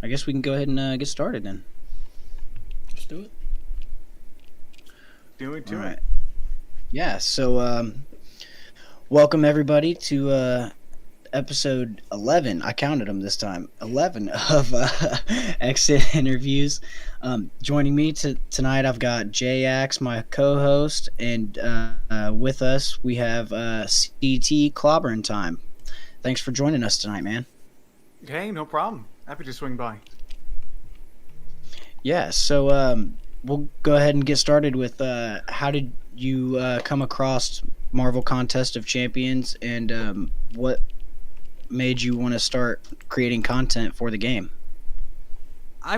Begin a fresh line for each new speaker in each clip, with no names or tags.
I guess we can go ahead and get started then.
Let's do it.
Do it
All
to
right.
it.
Yeah. Welcome everybody to episode 11. I counted them this time. 11 of Exit Interviews. Joining me tonight, I've got Jax, my co-host, and with us we have CT Clobberin time. Thanks for joining us tonight, man.
Okay, no problem. Happy to swing by.
Yeah. We'll go ahead and get started with how did you come across Marvel Contest of Champions, and what made you want to start creating content for the game?
I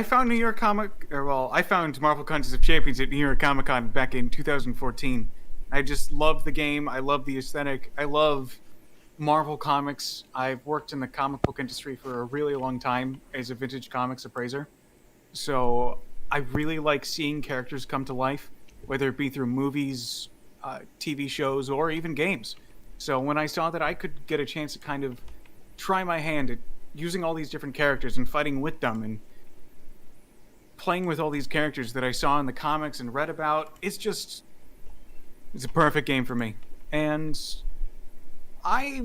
found I found Marvel Contest of Champions at New York Comic Con back in 2014. I just love the game. I love the aesthetic. I love Marvel comics. I've worked in the comic book industry for a really long time as a vintage comics appraiser. So I really like seeing characters come to life, whether it be through movies, TV shows, or even games. So when I saw that I could get a chance to kind of try my hand at using all these different characters and fighting with them and playing with all these characters that I saw in the comics and read about, it's a perfect game for me. And I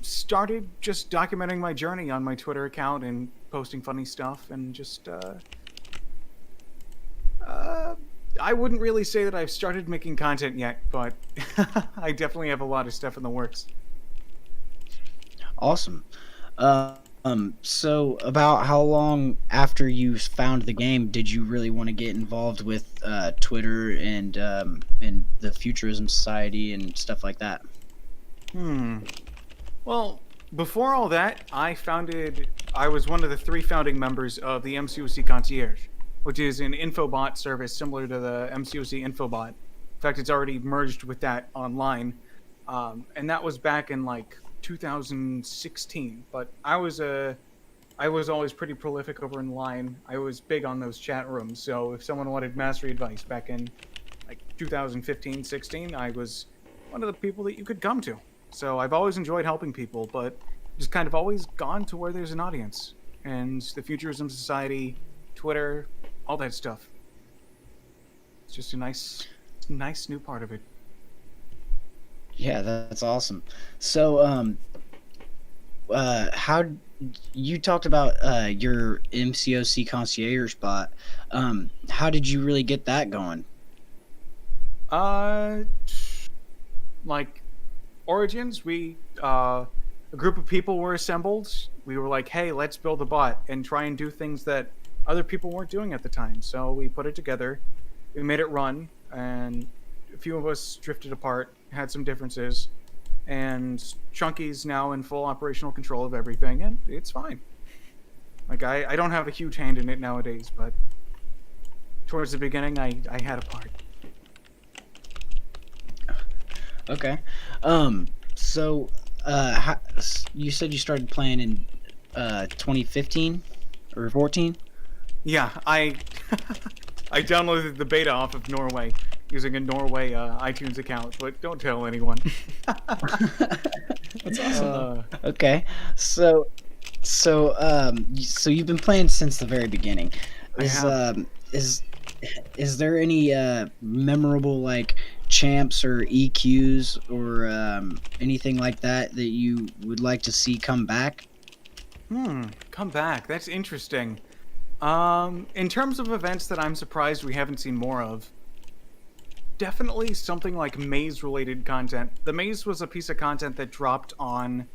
started just documenting my journey on my Twitter account and posting funny stuff and I wouldn't really say that I've started making content yet, but I definitely have a lot of stuff in the works.
Awesome. So about how long after you found the game did you really want to get involved with Twitter and the Futurism Society and stuff like that?
Well, before all that, I was one of the 3 founding members of the MCOC Concierge, which is an infobot service similar to the MCOC Infobot. In fact, it's already merged with that online. And that was back in like 2016. But I was always pretty prolific over in line. I was big on those chat rooms. So if someone wanted mastery advice back in like 2015, 16, I was one of the people that you could come to. So I've always enjoyed helping people, but just kind of always gone to where there's an audience. And the Futurism Society, Twitter, all that stuff. It's just a nice new part of it.
Yeah, that's awesome. So how you talked about your MCOC concierge bot. How did you really get that going?
Uh, like Origins, a group of people were assembled. We were like, hey, let's build a bot and try and do things that other people weren't doing at the time. So we put it together, we made it run, and a few of us drifted apart, had some differences, and Chunky's now in full operational control of everything, and it's fine. Like, I don't have a huge hand in it nowadays, but towards the beginning, I had a part.
Okay. So you said you started playing in 2015 or 14?
Yeah, I downloaded the beta off of Norway using a Norway iTunes account, but don't tell anyone.
That's awesome.
Okay. So you've been playing since the very beginning.
I have.
Is there any memorable like champs or EQs or anything like that that you would like to see come back?
Come back. That's interesting. In terms of events that I'm surprised we haven't seen more of, definitely something like maze-related content. The maze was a piece of content that dropped on,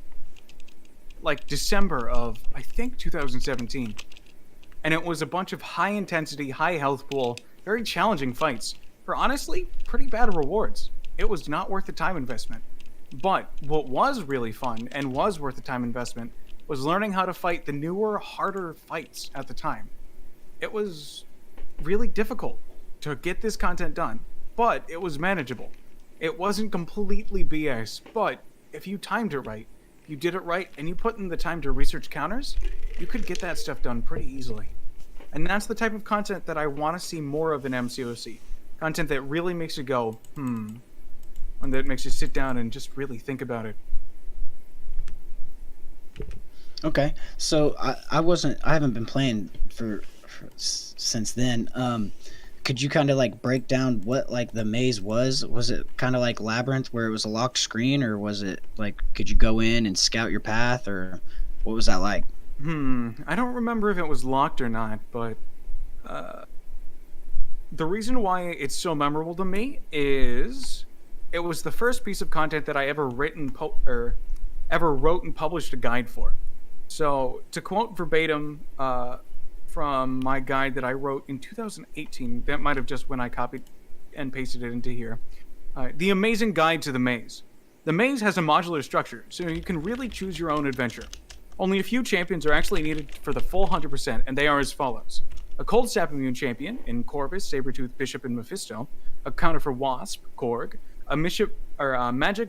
like, December of, I think, 2017. And it was a bunch of high-intensity, high-health pool, very challenging fights for, honestly, pretty bad rewards. It was not worth the time investment. But what was really fun and was worth the time investment was learning how to fight the newer, harder fights at the time. It was really difficult to get this content done, but it was manageable. It wasn't completely BS, but if you timed it right, you did it right, and you put in the time to research counters, you could get that stuff done pretty easily. And that's the type of content that I want to see more of in MCOC. Content that really makes you go, and that makes you sit down and just really think about it.
Okay, so I haven't been playing since then. Could you kind of like break down what like the maze was? Was it kind of like Labyrinth where it was a locked screen, or was it like could you go in and scout your path, or what was that like?
I don't remember if it was locked or not, but uh, the reason why it's so memorable to me is it was the first piece of content that I ever or ever wrote and published a guide for. So to quote verbatim from my guide that I wrote in 2018, that might have just when I copied and pasted it into here. The amazing guide to the maze. The maze has a modular structure, so you can really choose your own adventure. Only a few champions are actually needed for the full 100%, and they are as follows: a cold snap immune champion in Corvus, Sabretooth, Bishop, and Mephisto, a counter for Wasp, Korg, a Magic,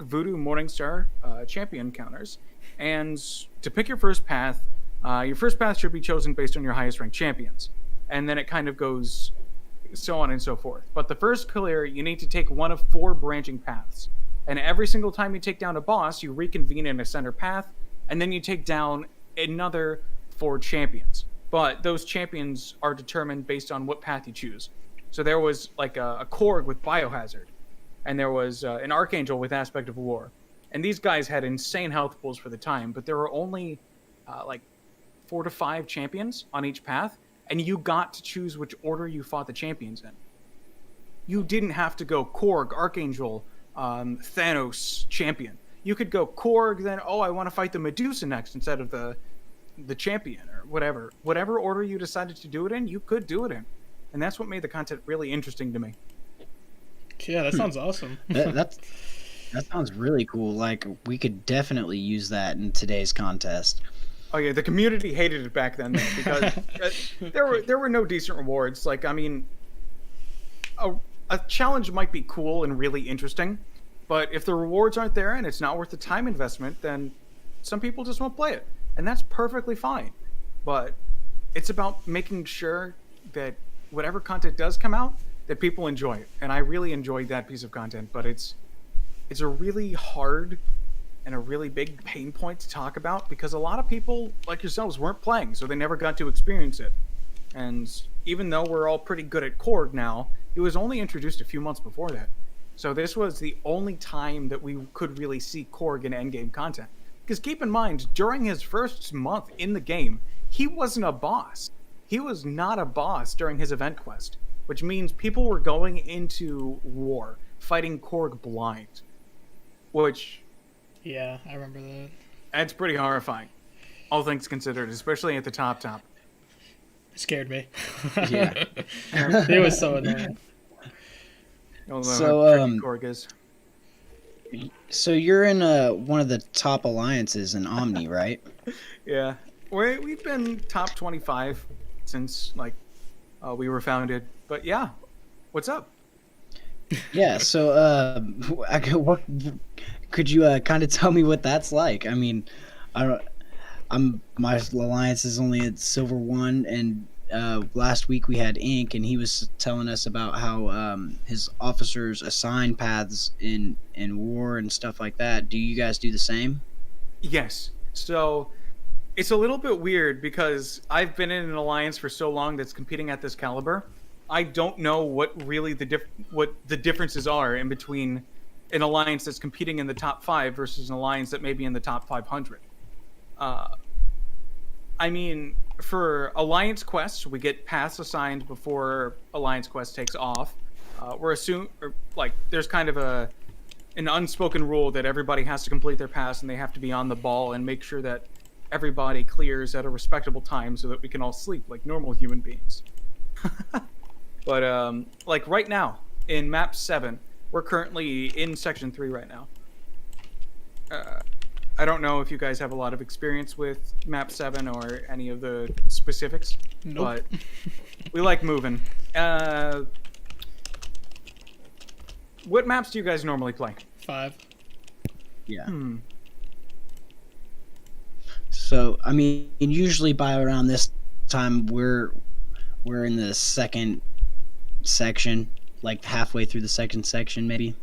Voodoo, Morningstar champion counters, and to pick your first path should be chosen based on your highest ranked champions. And then it kind of goes so on and so forth. But the first clear, you need to take one of 4 branching paths. And every single time you take down a boss, you reconvene in a center path, and then you take down another 4 champions. But those champions are determined based on what path you choose. So there was like a Korg with Biohazard, and there was an Archangel with Aspect of War. And these guys had insane health pools for the time, but there were only like 4 to 5 champions on each path, and you got to choose which order you fought the champions in. You didn't have to go Korg, Archangel, Thanos, champion. You could go Korg, then I want to fight the Medusa next instead of the champion or whatever. Whatever order you decided to do it in, you could do it in, and that's what made the content really interesting to me.
Yeah, that sounds awesome.
That sounds really cool. Like we could definitely use that in today's contest.
Oh yeah, the community hated it back then though, because there were no decent rewards. Like I mean, a challenge might be cool and really interesting, but if the rewards aren't there and it's not worth the time investment, then some people just won't play it, and that's perfectly fine. But it's about making sure that whatever content does come out, that people enjoy it, and I really enjoyed that piece of content. But it's a really hard and a really big pain point to talk about because a lot of people like yourselves weren't playing, so they never got to experience it. And even though we're all pretty good at Korg now, it was only introduced a few months before that. So this was the only time that we could really see Korg in endgame content. Because keep in mind, during his first month in the game, he wasn't a boss. He was not a boss during his event quest, which means people were going into war, fighting Korg blind. Which...
yeah, I remember that.
That's pretty horrifying, all things considered, especially at the top.
It scared me.
Yeah.
It was so annoying.
So,
Korg is.
So you're in one of the top alliances in Omni, right?
Yeah, we've been top 25 since we were founded. But yeah, what's up?
Yeah. So what could you kind of tell me what that's like? I mean, my alliance is only at Silver 1, and last week we had Ink, and he was telling us about how his officers assign paths in war and stuff like that. Do you guys do the same?
Yes. So it's a little bit weird because I've been in an alliance for so long that's competing at this caliber. I don't know what really what the differences are in between an alliance that's competing in the top 5 versus an alliance that may be in the top 500. I mean, for alliance quests, we get paths assigned before alliance quest takes off. There's kind of an unspoken rule that everybody has to complete their paths and they have to be on the ball and make sure that everybody clears at a respectable time so that we can all sleep like normal human beings. But like right now in map 7, we're currently in section 3 right now. I don't know if you guys have a lot of experience with map 7 or any of the specifics.
Nope.
But we like moving. What maps do you guys normally play?
5.
Yeah. So I mean, usually by around this time we're in the second section, like halfway through the second section, maybe.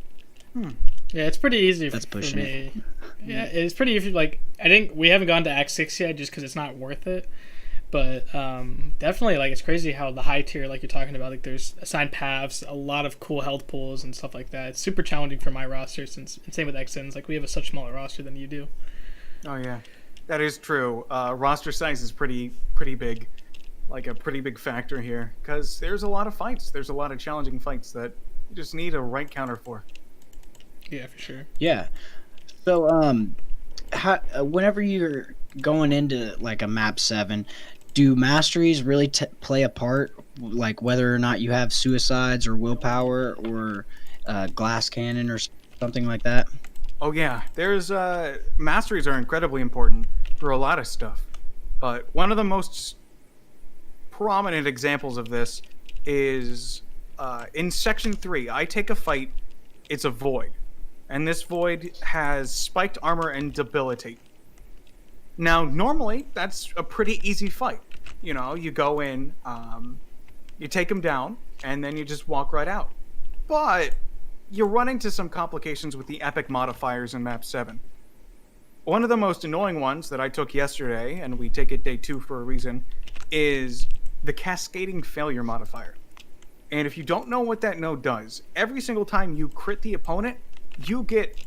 Yeah, it's pretty easy
That's
for
pushing it.
me. Yeah, it's pretty easy. Like, I think we haven't gone to Act 6 yet just because it's not worth it. But definitely, like, it's crazy how the high tier, like you're talking about, like, there's assigned paths, a lot of cool health pools and stuff like that. It's super challenging for my roster, since, and same with XNs, like, we have a such smaller roster than you do.
Oh yeah, that is true. Roster size is pretty big, like a pretty big factor here, because there's a lot of fights. There's a lot of challenging fights that you just need a right counter for.
Yeah, for sure.
Yeah. So, whenever you're going into like a map 7, do masteries really play a part? Like whether or not you have suicides or willpower or glass cannon or something like that?
Oh yeah, there's masteries are incredibly important for a lot of stuff, but one of the most prominent examples of this is in section 3. I take a fight. It's a void, and this void has spiked armor and debilitate. Now, normally that's a pretty easy fight. You know, you go in, you take him down, and then you just walk right out. But you run into some complications with the epic modifiers in map 7. One of the most annoying ones that I took yesterday, and we take it day 2 for a reason, is the cascading failure modifier. And if you don't know what that node does, every single time you crit the opponent, you get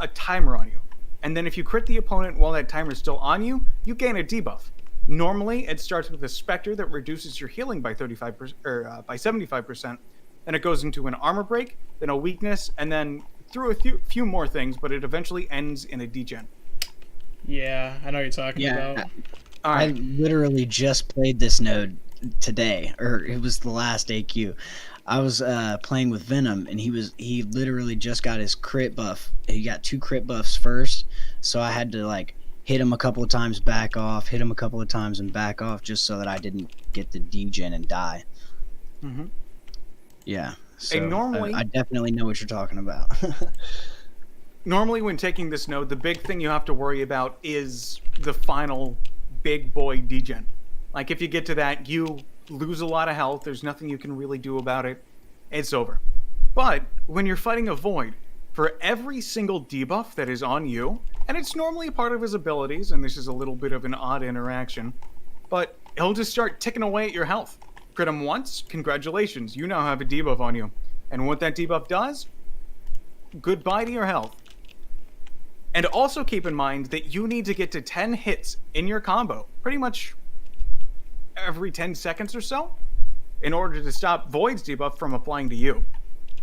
a timer on you. And then if you crit the opponent while that timer is still on you, you gain a debuff. Normally, it starts with a Spectre that reduces your healing by 35% or by 75%. Then it goes into an armor break, then a weakness, and then through a few more things, but it eventually ends in a degen.
Yeah, I know what you're talking about.
All right.
I literally just played this node today, or it was the last AQ. I was playing with Venom, and he literally just got his crit buff. He got 2 crit buffs first, so I had to like hit him a couple of times, back off, hit him a couple of times, and back off, just so that I didn't get the degen and die.
Mm-hmm.
Yeah, so
And normally,
I definitely know what you're talking about.
normally when taking this node, the big thing you have to worry about is the final big boy degen. Like if you get to that, you lose a lot of health. There's nothing you can really do about it. It's over. But when you're fighting a void, for every single debuff that is on you, and it's normally a part of his abilities, and this is a little bit of an odd interaction, but he'll just start ticking away at your health. Crit him once, congratulations, you now have a debuff on you. And what that debuff does, goodbye to your health. And also keep in mind that you need to get to 10 hits in your combo, pretty much every 10 seconds or so, in order to stop Void's debuff from applying to you.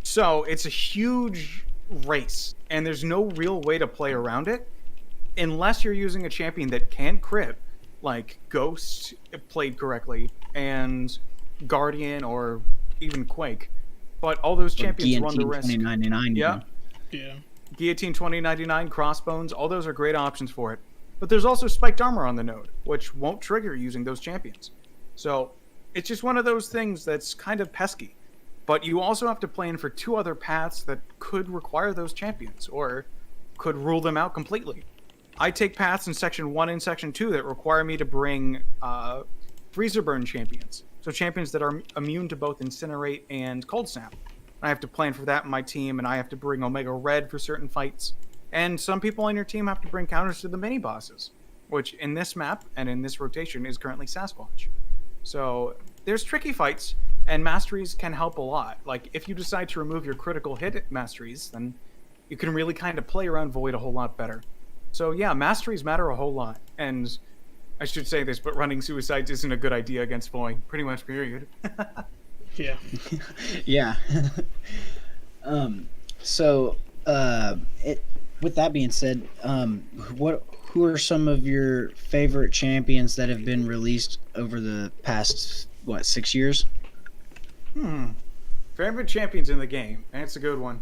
So it's a huge race, and there's no real way to play around it unless you're using a champion that can crit, like Ghost, if played correctly, and Guardian, or even Quake. But all those champions run the risk.
2099.
Yeah.
Yeah.
Guillotine 2099, Crossbones, all those are great options for it. But there's also Spiked Armor on the node, which won't trigger using those champions. So it's just one of those things that's kind of pesky. But you also have to plan for 2 other paths that could require those champions, or could rule them out completely. I take paths in Section 1 and Section 2 that require me to bring Freezer Burn champions. So champions that are immune to both Incinerate and Cold Snap. I have to plan for that in my team, and I have to bring Omega Red for certain fights. And some people on your team have to bring counters to the mini-bosses, which in this map and in this rotation is currently Sasquatch. So there's tricky fights, and masteries can help a lot. Like, if you decide to remove your critical hit masteries, then you can really kind of play around Void a whole lot better. So yeah, masteries matter a whole lot. And I should say this, but running suicides isn't a good idea against Void, pretty much, period.
Yeah.
Yeah. With that being said, who are some of your favorite champions that have been released over the past 6 years?
Favorite champions in the game. That's a good one.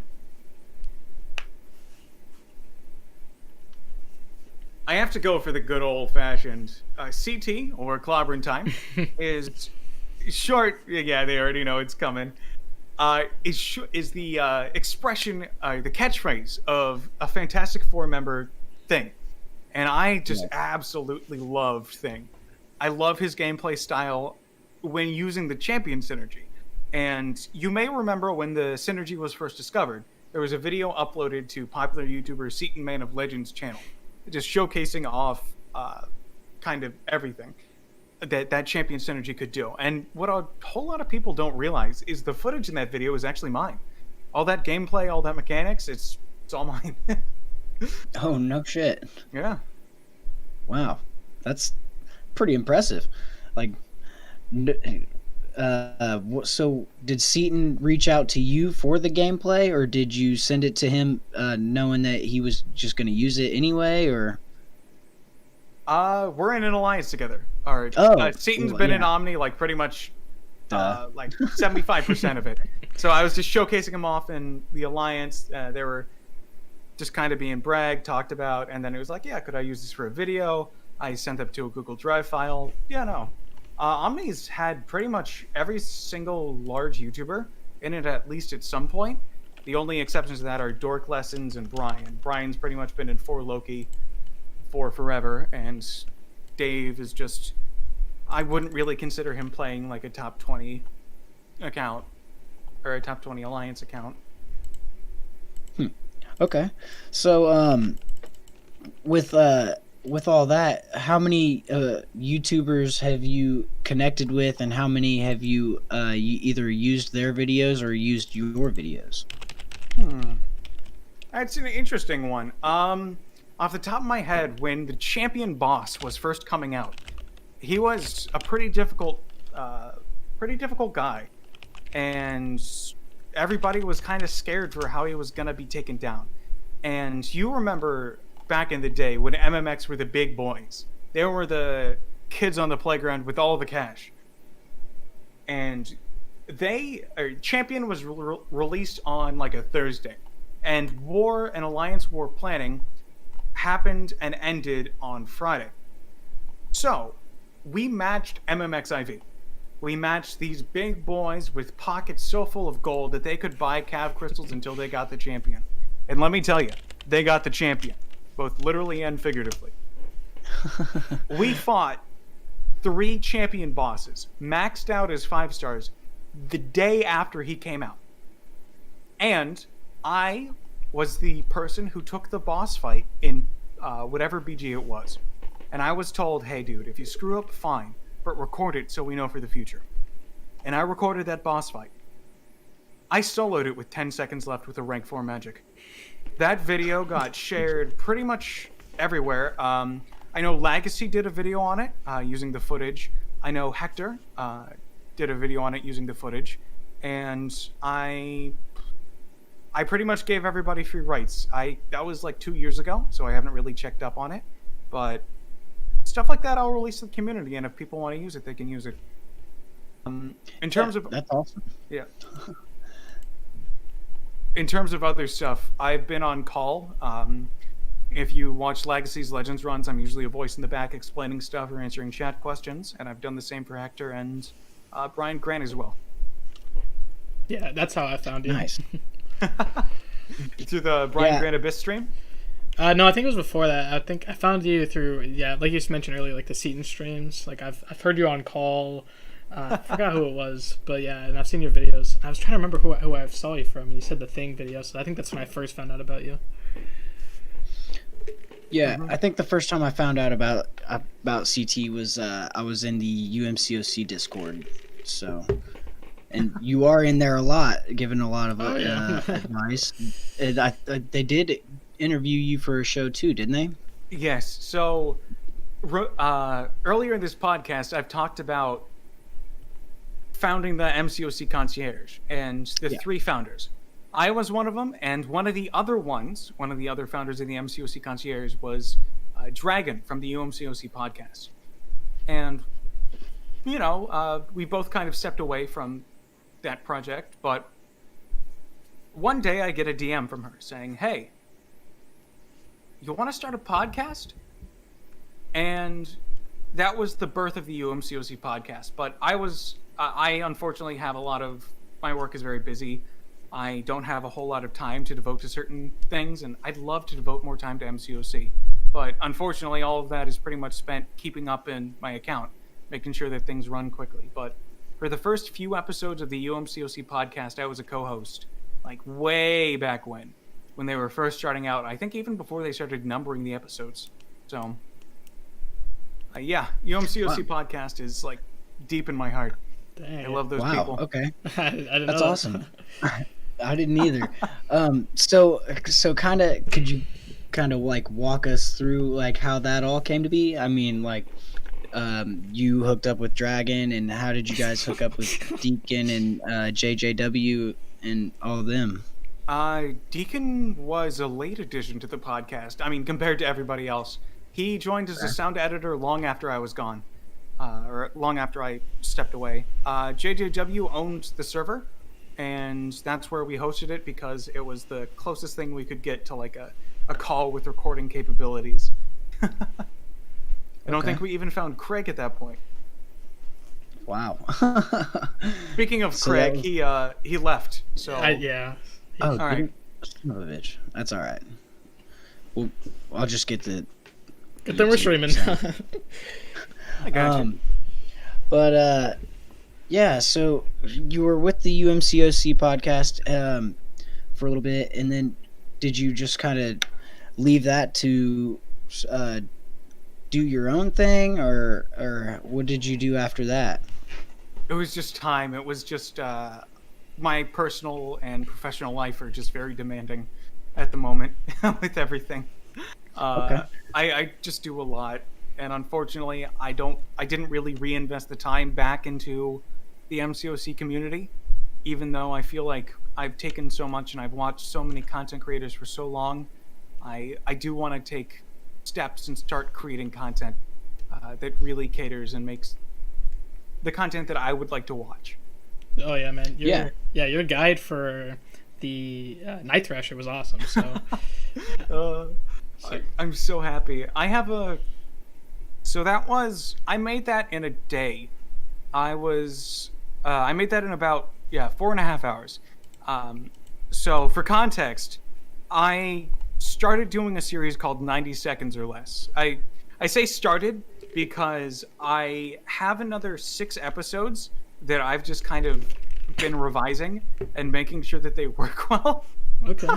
I have to go for the good old-fashioned CT, or Clobberin time, is short. Yeah, they already know it's coming. Is the expression, the catchphrase of a Fantastic Four member Thing. And I just absolutely love Thing. I love his gameplay style when using the champion synergy. And you may remember when the synergy was first discovered, there was a video uploaded to popular YouTuber Seaton Man of Legends channel, just showcasing off kind of everything that Champion Synergy could do. And what a whole lot of people don't realize is the footage in that video is actually mine. All that gameplay, all that mechanics, it's all mine.
Oh, no shit.
Yeah.
Wow. That's pretty impressive. Like, so did Seaton reach out to you for the gameplay, or did you send it to him knowing that he was just going to use it anyway, or?
We're in an alliance together. Seaton's been in Omni like pretty much like 75% of it. So I was just showcasing him off in the alliance. They were just kind of being bragged, talked about, and then it was like, yeah, could I use this for a video? I sent up to a Google Drive file. Yeah, no. Omni's had pretty much every single large YouTuber in it at least at some point. The only exceptions to that are Dork Lessons and Brian. Brian's pretty much been in 4 Loki for forever, and Dave is just... I wouldn't really consider him playing like a top 20 account or a top 20 alliance account.
Okay. So with all that, how many YouTubers have you connected with, and how many have you either used their videos or used your videos?
That's an interesting one. Off the top of my head, when the Champion boss was first coming out, he was a pretty difficult guy, and everybody was kind of scared for how he was gonna be taken down. And you remember back in the day when MMX were the big boys. They were the kids on the playground with all the cash. And Champion was released on like a Thursday, and Alliance War planning happened and ended on Friday. So we matched MMX IV. We matched these big boys with pockets so full of gold that they could buy cav crystals until they got the Champion. And let me tell you, they got the Champion, both literally and figuratively. We fought 3 Champion bosses, maxed out as 5 stars, the day after he came out. And I was the person who took the boss fight in whatever BG it was. And I was told, hey dude, if you screw up, fine, but record it so we know for the future. And I recorded that boss fight. I soloed it with 10 seconds left with a rank 4 magic. That video got shared pretty much everywhere. I know Legacy did a video on it using the footage. I know Hector did a video on it using the footage. And I pretty much gave everybody free rights. That was like 2 years ago, so I haven't really checked up on it. But stuff like that I'll release to the community, and if people want to use it, they can use it. In terms of...
That's awesome.
Yeah. In terms of other stuff, I've been on call. If you watch Legacy's Legends runs, I'm usually a voice in the back explaining stuff or answering chat questions, and I've done the same for Hector and Brian Grant as well.
Yeah, that's how I found you.
Nice.
Through the Brian Grant Abyss stream?
No, I think it was before that. I think I found you through, like you mentioned earlier, like the Seaton streams. Like I've heard you on call. I forgot who it was, but yeah, and I've seen your videos. I was trying to remember who I saw you from. You said the Thing video, so I think that's when I first found out about you.
Yeah, I think the first time I found out about CT was I was in the UMCOC Discord. So, and you are in there a lot, giving a lot of advice. They did interview you for a show too, didn't they?
Yes. So earlier in this podcast, I've talked about founding the MCOC Concierge and the 3 founders. I was one of them, and one of the other founders of the MCOC Concierge was Dragon from the UMCOC podcast. And, we both kind of stepped away from that project, but one day I get a DM from her saying, hey, you want to start a podcast? And that was the birth of the UMCOC podcast. But I unfortunately have my work is very busy. I don't have a whole lot of time to devote to certain things, and I'd love to devote more time to MCOC. But unfortunately, all of that is pretty much spent keeping up in my account, making sure that things run quickly. But for the first few episodes of the UMCOC podcast, I was a co-host. like way back when they were first starting out. I think even before they started numbering the episodes. So, yeah, UMCOC podcast is like deep in my heart.
Dang.
I love those
Wow.
people.
Okay.
I didn't
That's
know
awesome. I didn't either. So kind of, could you kind of like walk us through like how that all came to be? I mean, like, you hooked up with Dragon, and how did you guys hook up with Deacon and JJW and all of them?
Deacon was a late addition to the podcast. I mean, compared to everybody else, he joined as a sound editor long after I was gone, or long after I stepped away. JJW owned the server, and that's where we hosted it because it was the closest thing we could get to like a call with recording capabilities. I don't think we even found Craig at that point.
Wow.
Speaking of
So
Craig,
that
he left. So
yeah.
Oh,
all right.
Son of a bitch. That's all right. Well, I'll just get the.
Good thing we're streaming.
I got you.
But yeah. So you were with the UMCOC podcast for a little bit, and then did you just kind of leave that to do your own thing, or what did you do after that?
It was just time. It was just my personal and professional life are just very demanding at the moment with everything.
Okay.
I just do a lot, and unfortunately, I didn't really reinvest the time back into the MCOC community, even though I feel like I've taken so much and I've watched so many content creators for so long. I do want to take steps and start creating content that really caters and makes the content that I would like to watch.
Oh yeah, man. Your guide for the Night Thrasher was awesome. So,
I'm so happy. I have a. So I made that in a day. I made that in about 4.5 hours. So for context, I started doing a series called 90 Seconds or Less. I say started because I have another 6 episodes that I've just kind of been revising and making sure that they work well.
okay.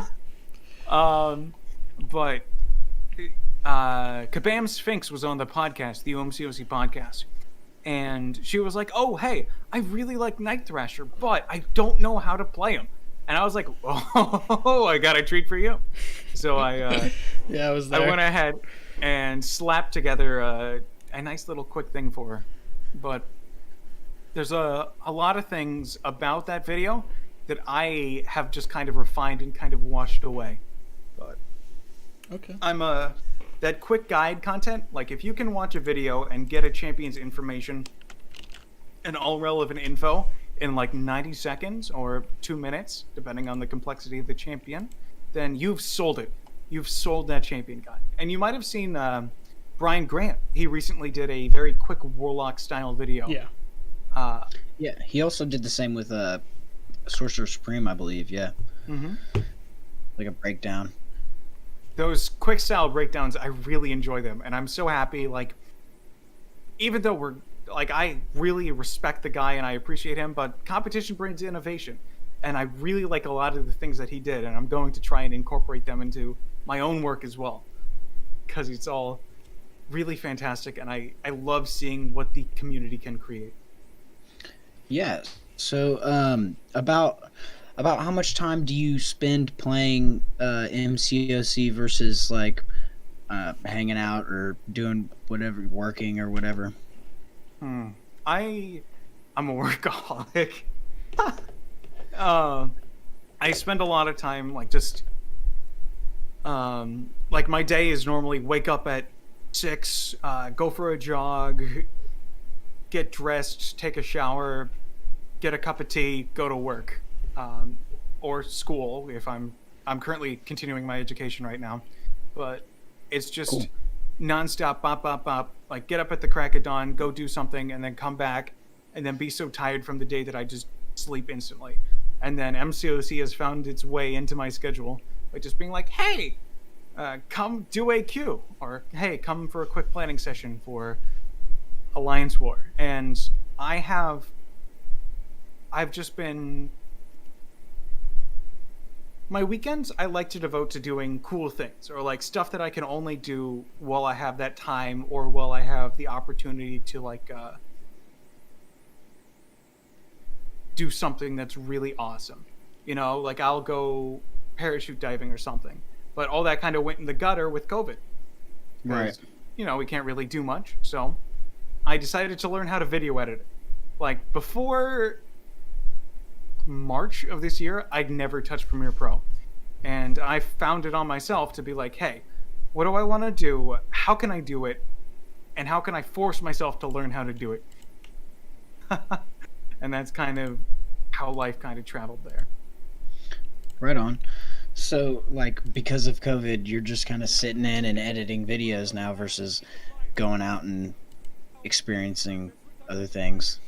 But Kabam Sphinx was on the podcast, the OMCOC podcast, and she was like, "Oh, hey, I really like Night Thrasher, but I don't know how to play him." And I was like, "Oh, I got a treat for you." So I
I was there.
I went ahead and slapped together a nice little quick thing for her. But there's a lot of things about that video that I have just kind of refined and kind of washed away. But
Okay.
I'm that quick guide content, like if you can watch a video and get a champion's information and all relevant info in like 90 seconds or 2 minutes, depending on the complexity of the champion, then you've sold it. You've sold that champion guide. And you might have seen Brian Grant. He recently did a very quick Warlock style video.
Yeah.
Yeah, he also did the same with Sorcerer Supreme, I believe. Yeah, like a breakdown.
Those quick style breakdowns, I really enjoy them, and I'm so happy. Like, even though I really respect the guy and I appreciate him, but competition brings innovation, and I really like a lot of the things that he did, and I'm going to try and incorporate them into my own work as well, because it's all really fantastic, and I love seeing what the community can create.
Yeah. So, about how much time do you spend playing MCOC versus like hanging out or doing whatever, working or whatever?
I'm a workaholic. I spend a lot of time like just like my day is normally wake up at 6, go for a jog, get dressed, take a shower, get a cup of tea, go to work, or school if I'm currently continuing my education right now. But it's just
Cool.
nonstop, bop, bop, bop. Like get up at the crack of dawn, go do something, and then come back, and then be so tired from the day that I just sleep instantly. And then MCOC has found its way into my schedule by just being like, hey, come do AQ, or hey, come for a quick planning session for Alliance War. And I've just been my weekends I like to devote to doing cool things, or like stuff that I can only do while I have that time, or while I have the opportunity to like do something that's really awesome. You know, like I'll go parachute diving or something. But all that kind of went in the gutter with COVID.
Right.
You know, we can't really do much. So I decided to learn how to video edit. Like before March of this year, I'd never touched Premiere Pro. And I found it on myself to be like, hey, what do I want to do? How can I do it? And how can I force myself to learn how to do it? And that's kind of how life kind of traveled there.
Right on. So, like, because of COVID, you're just kind of sitting in and editing videos now versus going out and experiencing other things.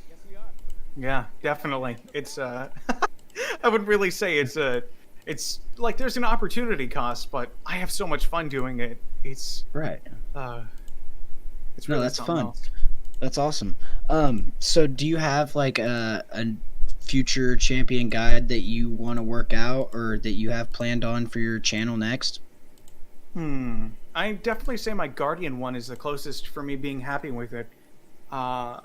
Yeah, definitely. It's I wouldn't really say it's like there's an opportunity cost, but I have so much fun doing it. It's
Right.
it's
No,
really
that's
something
fun.
else.
That's awesome. So do you have like a future champion guide that you want to work out or that you have planned on for your channel next?
I definitely say my Guardian one is the closest for me being happy with it. I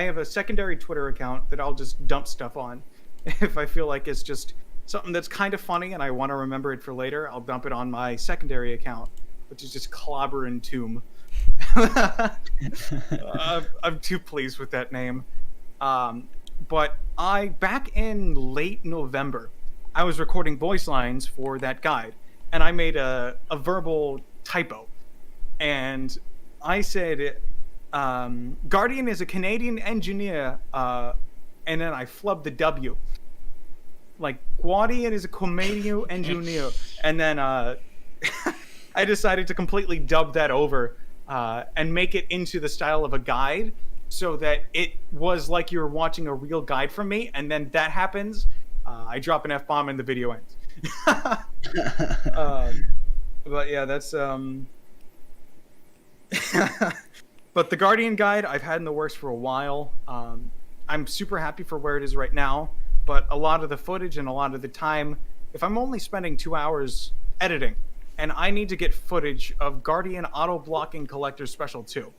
have a secondary Twitter account that I'll just dump stuff on. If I feel like it's just something that's kind of funny and I want to remember it for later, I'll dump it on my secondary account, which is just Clobberin Tomb. I'm too pleased with that name. But back in late November, I was recording voice lines for that guide, and I made a verbal typo. And I said, Guardian is a Canadian engineer, and then I flubbed the W. Like, Guardian is a Canadian engineer. And then I decided to completely dub that over and make it into the style of a guide so that it was like you were watching a real guide from me. And then that happens, I drop an F-bomb and the video ends. But yeah, that's... But the Guardian guide I've had in the works for a while. I'm super happy for where it is right now, but a lot of the footage and a lot of the time, if I'm only spending 2 hours editing, and I need to get footage of Guardian auto-blocking Collector Special 2.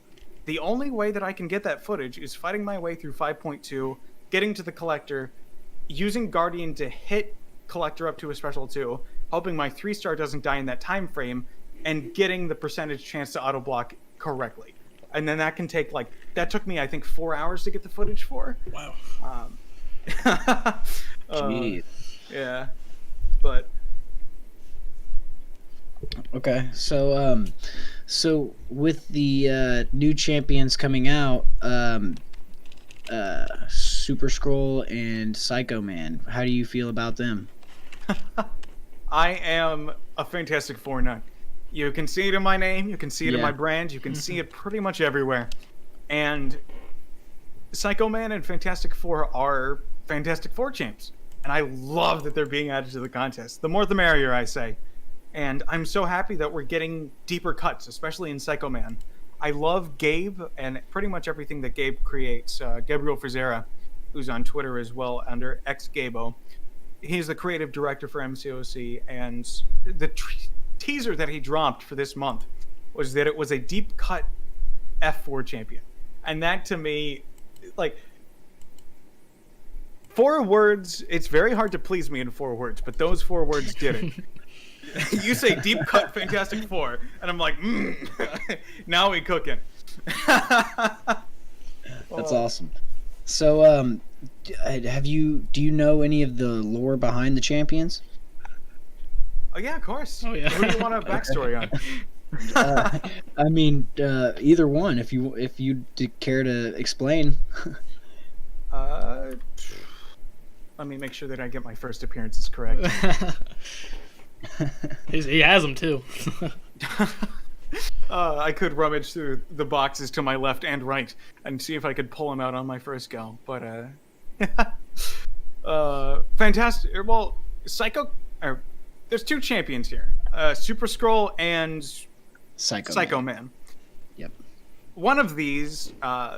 The only way that I can get that footage is fighting my way through 5.2, getting to the Collector, using Guardian to hit Collector up to a Special 2, hoping my 3-star doesn't die in that time frame, and getting the percentage chance to auto-block correctly. And then that can take, like, that took me, I think, 4 hours to get the footage for.
Wow.
Jeez.
Yeah. But...
Okay, so with the new champions coming out, Super Scroll and Psycho Man, how do you feel about them?
I am a Fantastic Four nut. You can see it in my name, you can see it in
Yeah.
my brand, you can see it pretty much everywhere. And Psycho Man and Fantastic Four are Fantastic Four champs. And I love that they're being added to the contest. The more the merrier, I say. And I'm so happy that we're getting deeper cuts, especially in Psycho Man. I love Gabe and pretty much everything that Gabe creates. Gabriel Frizera, who's on Twitter as well under xgabo. He's the creative director for MCOC, and the teaser that he dropped for this month was that it was a deep cut F4 champion. And that to me, like, 4 words, it's very hard to please me in 4 words, but those 4 words did it. You say deep cut Fantastic Four, and I'm like, now we cooking.
That's awesome. So, do you know any of the lore behind the champions?
Oh yeah, of course.
Oh, yeah.
Who do you want a backstory on?
I mean, either one, if you care to explain.
Let me make sure that I get my first appearances correct.
He has them too.
I could rummage through the boxes to my left and right and see if I could pull them out on my first go. But fantastic. Well, there's 2 champions here: Super Scroll and
Psycho
Man.
Man. Yep.
One of these,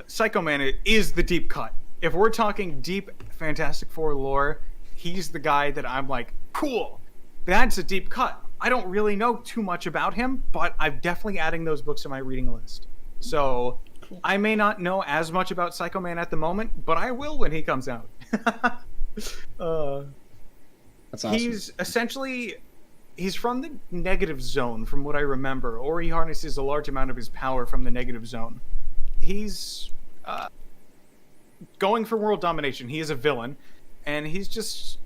Psycho Man, is the deep cut. If we're talking deep Fantastic Four lore, he's the guy that I'm like, cool, that's a deep cut. I don't really know too much about him, but I'm definitely adding those books to my reading list. So
Cool.
I may not know as much about Psycho Man at the moment, but I will when he comes out.
That's awesome.
He's from the negative zone, from what I remember, or he harnesses a large amount of his power from the negative zone. He's going for world domination. He is a villain, and he's just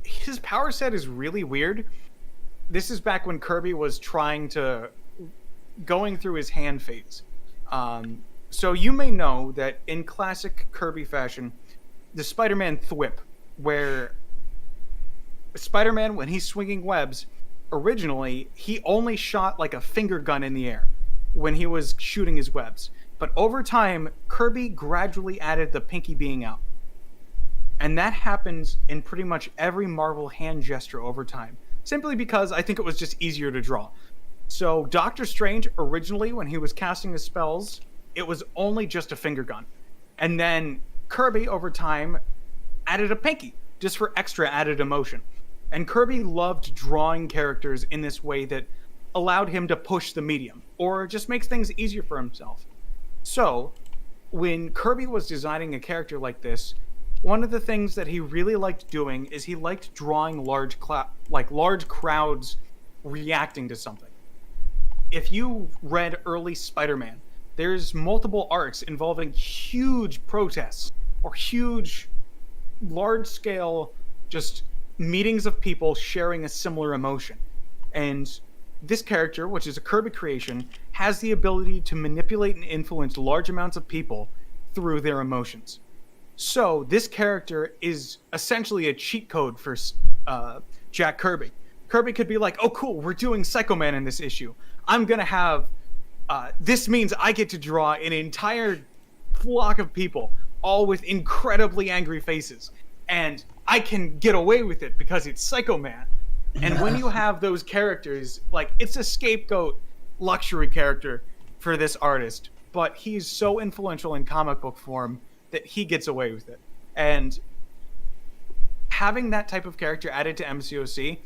his power set is really weird. This is back when Kirby was going through his hand phase. So you may know that in classic Kirby fashion, the Spider-Man thwip, where Spider-Man, when he's swinging webs, originally he only shot like a finger gun in the air when he was shooting his webs. But over time, Kirby gradually added the pinky being out. And that happens in pretty much every Marvel hand gesture over time, simply because I think it was just easier to draw. So Doctor Strange, originally, when he was casting his spells, it was only just a finger gun. And then Kirby, over time, added a pinky, just for extra added emotion. And Kirby loved drawing characters in this way that allowed him to push the medium, or just makes things easier for himself. So, when Kirby was designing a character like this, one of the things that he really liked doing is he liked drawing large crowds reacting to something. If you read early Spider-Man, there's multiple arcs involving huge protests or huge, large-scale, just meetings of people sharing a similar emotion. And this character, which is a Kirby creation, has the ability to manipulate and influence large amounts of people through their emotions. So this character is essentially a cheat code for Jack Kirby. Kirby could be like, oh cool, we're doing Psycho Man in this issue. I'm going to have... this means I get to draw an entire flock of people, all with incredibly angry faces. And I can get away with it because it's Psycho Man. And when you have those characters, like, it's a scapegoat luxury character for this artist, but he's so influential in comic book form that he gets away with it. And having that type of character added to MCOC,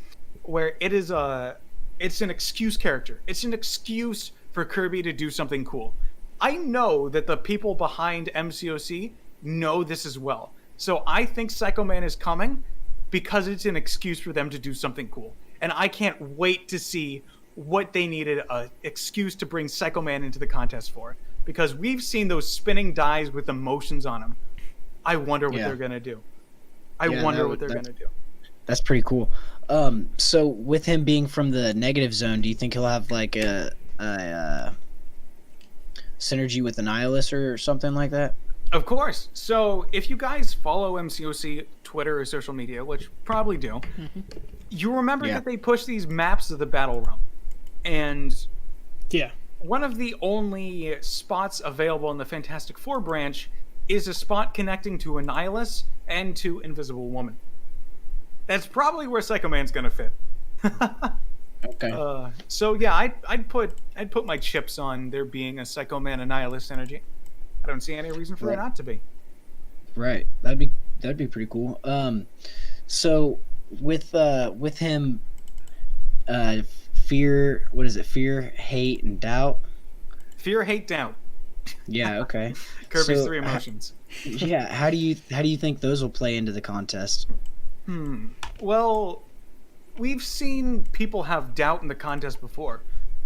where it's an excuse character. It's an excuse for Kirby to do something cool. I know that the people behind MCOC know this as well. So I think Psycho Man is coming because it's an excuse for them to do something cool. And I can't wait to see what they needed an excuse to bring Psycho Man into the contest for. Because we've seen those spinning dies with emotions on them. I wonder what they're going to do. I wonder what they're going to do.
That's pretty cool. So with him being from the negative zone, do you think he'll have like a synergy with Annihilus or something like that?
Of course. So if you guys follow MCOC Twitter or social media, which probably do, you remember that they push these maps of the battle realm. And one of the only spots available in the Fantastic Four branch is a spot connecting to Annihilus and to Invisible Woman. That's probably where Psycho Man's gonna fit.
Okay.
So yeah, I'd put my chips on there being a Psycho Man Annihilus synergy. I don't see any reason for it not to be.
Right. That'd be pretty cool. So with him, fear. What is it? Fear, hate, and doubt.
Fear, hate, doubt.
Yeah. Okay.
Kirby's three emotions.
Yeah. How do you think those will play into the contest?
Well, we've seen people have doubt in the contest before.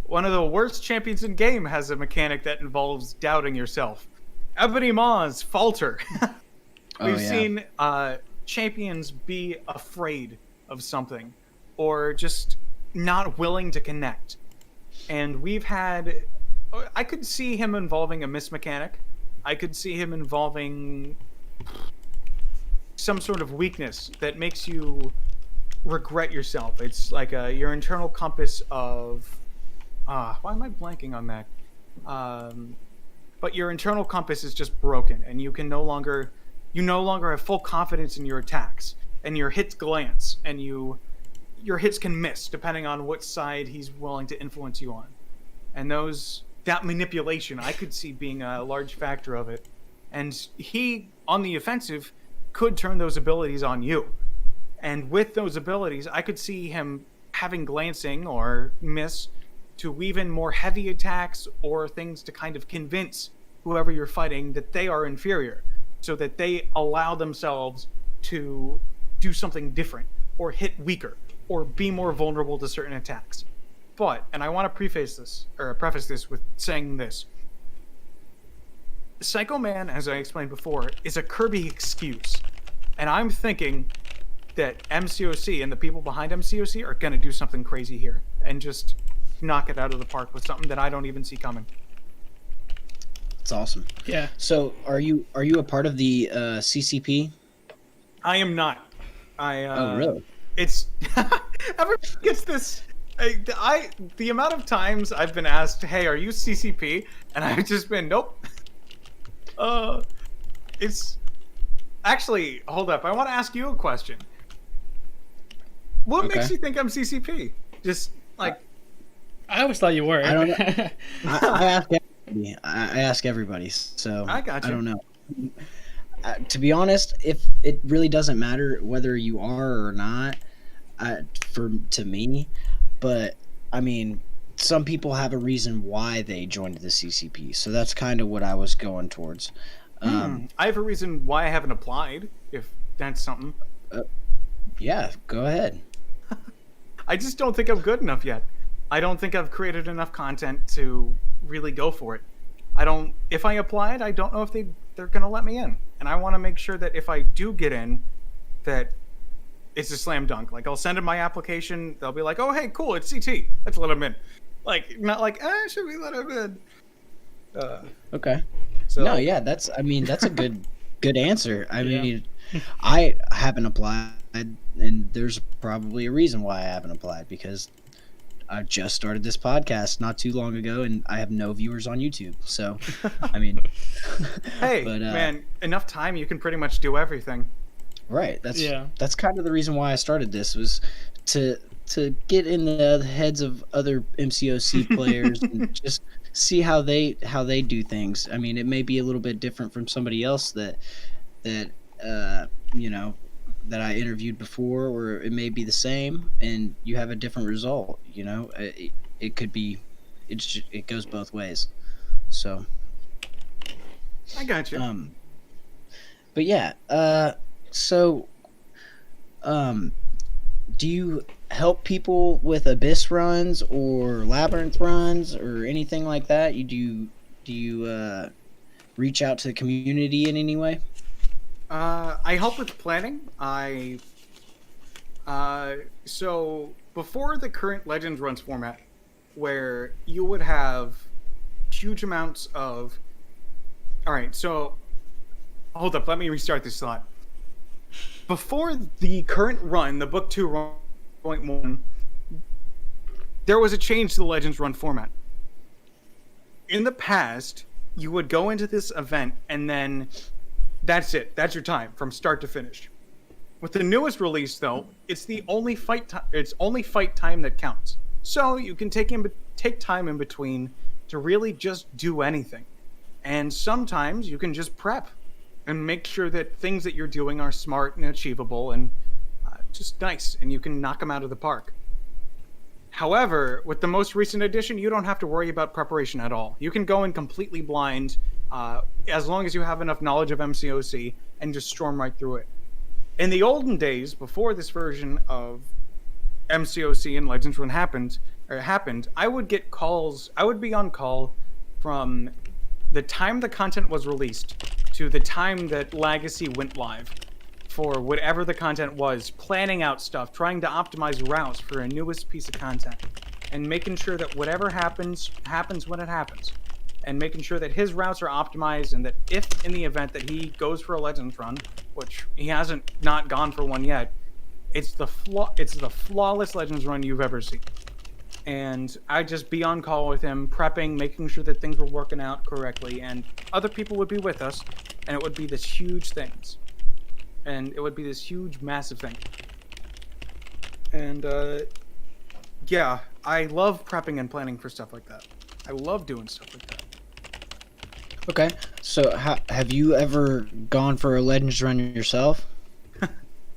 One of the worst champions in game has a mechanic that involves doubting yourself. Ebony Maw's Falter. We've seen champions be afraid of something or just not willing to connect. And we've had... I could see him involving a miss mechanic. I could see him involving some sort of weakness that makes you regret yourself. It's like your internal compass of... why am I blanking on that? But your internal compass is just broken, and you no longer have full confidence in your attacks, and your hits glance, and your hits can miss depending on what side he's willing to influence you on. And that manipulation, I could see being a large factor of it. And he, on the offensive, could turn those abilities on you. And with those abilities, I could see him having glancing or miss to weave in more heavy attacks or things to kind of convince whoever you're fighting that they are inferior, so that they allow themselves to do something different or hit weaker or be more vulnerable to certain attacks. But, and I want to preface this with saying this. Psycho Man, as I explained before, is a Kirby excuse. And I'm thinking that MCOC and the people behind MCOC are going to do something crazy here and just knock it out of the park with something that I don't even see coming.
It's awesome.
Yeah.
So, are you a part of the CCP?
I am not.
Oh, really?
It's everybody gets this. The amount of times I've been asked, "Hey, are you CCP?" and I've just been, "Nope." It's actually, hold up. I want to ask you a question. What makes you think I'm CCP? Just like
I always thought you were.
I don't know. I ask everybody. I ask everybody. So
I got you.
I don't know. To be honest, if it really doesn't matter whether you are or not, to me, but I mean, some people have a reason why they joined the CCP, so that's kind of what I was going towards.
I have a reason why I haven't applied, if that's something.
Yeah, go ahead.
I just don't think I'm good enough yet. I don't think I've created enough content to really go for it. If I applied, I don't know if they're going to let me in. And I want to make sure that if I do get in, that it's a slam dunk. Like, I'll send in my application. They'll be like, oh, hey, cool, it's CT. Let's let him in. Like, not like, should we let him in?
Okay.
So,
No, yeah, that's a good answer. I mean, I haven't applied, and there's probably a reason why I haven't applied, because I just started this podcast not too long ago, and I have no viewers on YouTube. So, I mean,
hey, man, enough time, you can pretty much do everything.
Right. That's kind of the reason why I started this, was to get in the heads of other MCOC players and just see how they do things. I mean, it may be a little bit different from somebody else that that I interviewed before, or it may be the same and you have a different result. It could be, it goes both ways. So
I got you.
But yeah, do you help people with abyss runs or labyrinth runs or anything like that? Do you reach out to the community in any way?
I help with planning. So before the current Legends runs format, where you would have huge amounts of. All right, so hold up. Let me restart this thought. Before the current run, the Book 2 1.1, there was a change to the Legends run format. In the past, you would go into this event and then that's it. That's your time from start to finish. With the newest release, though, it's only fight time that counts. So you can take time in between to really just do anything. And sometimes you can just prep and make sure that things that you're doing are smart and achievable and just nice, and you can knock them out of the park. However, with the most recent edition, you don't have to worry about preparation at all. You can go in completely blind, as long as you have enough knowledge of MCOC, and just storm right through it. In the olden days, before this version of MCOC and Legends Run happened, I would get calls. I would be on call from the time the content was released to the time that Legacy went live for whatever the content was, planning out stuff, trying to optimize routes for a newest piece of content, and making sure that whatever happens when it happens, and making sure that his routes are optimized, and that if in the event that he goes for a Legends run, which he hasn't not gone for one yet, it's the flawless Legends run you've ever seen. And I'd just be on call with him, prepping, making sure that things were working out correctly, and other people would be with us, and it would be this huge things. And it would be this huge, massive thing. And, yeah, I love prepping and planning for stuff like that. I love doing stuff like that.
Okay, so have you ever gone for a Legends run yourself?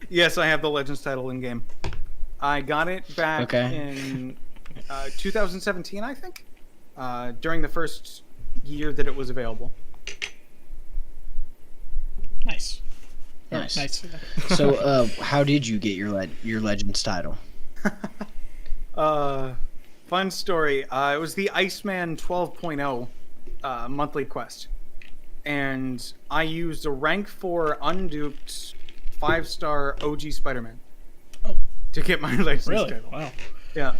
Yes, I have the Legends title in game. I got it back
Okay,
in 2017, I think, during the first year that it was available.
Nice. Or
nice.
nice.
So, how did you get your Legends title?
Uh, Fun story. It was the Iceman 12.0 monthly quest, and I used a rank 4 unduped 5-star OG Spider-Man
Oh,
to get my Legends
really?
title.
Wow.
Yeah,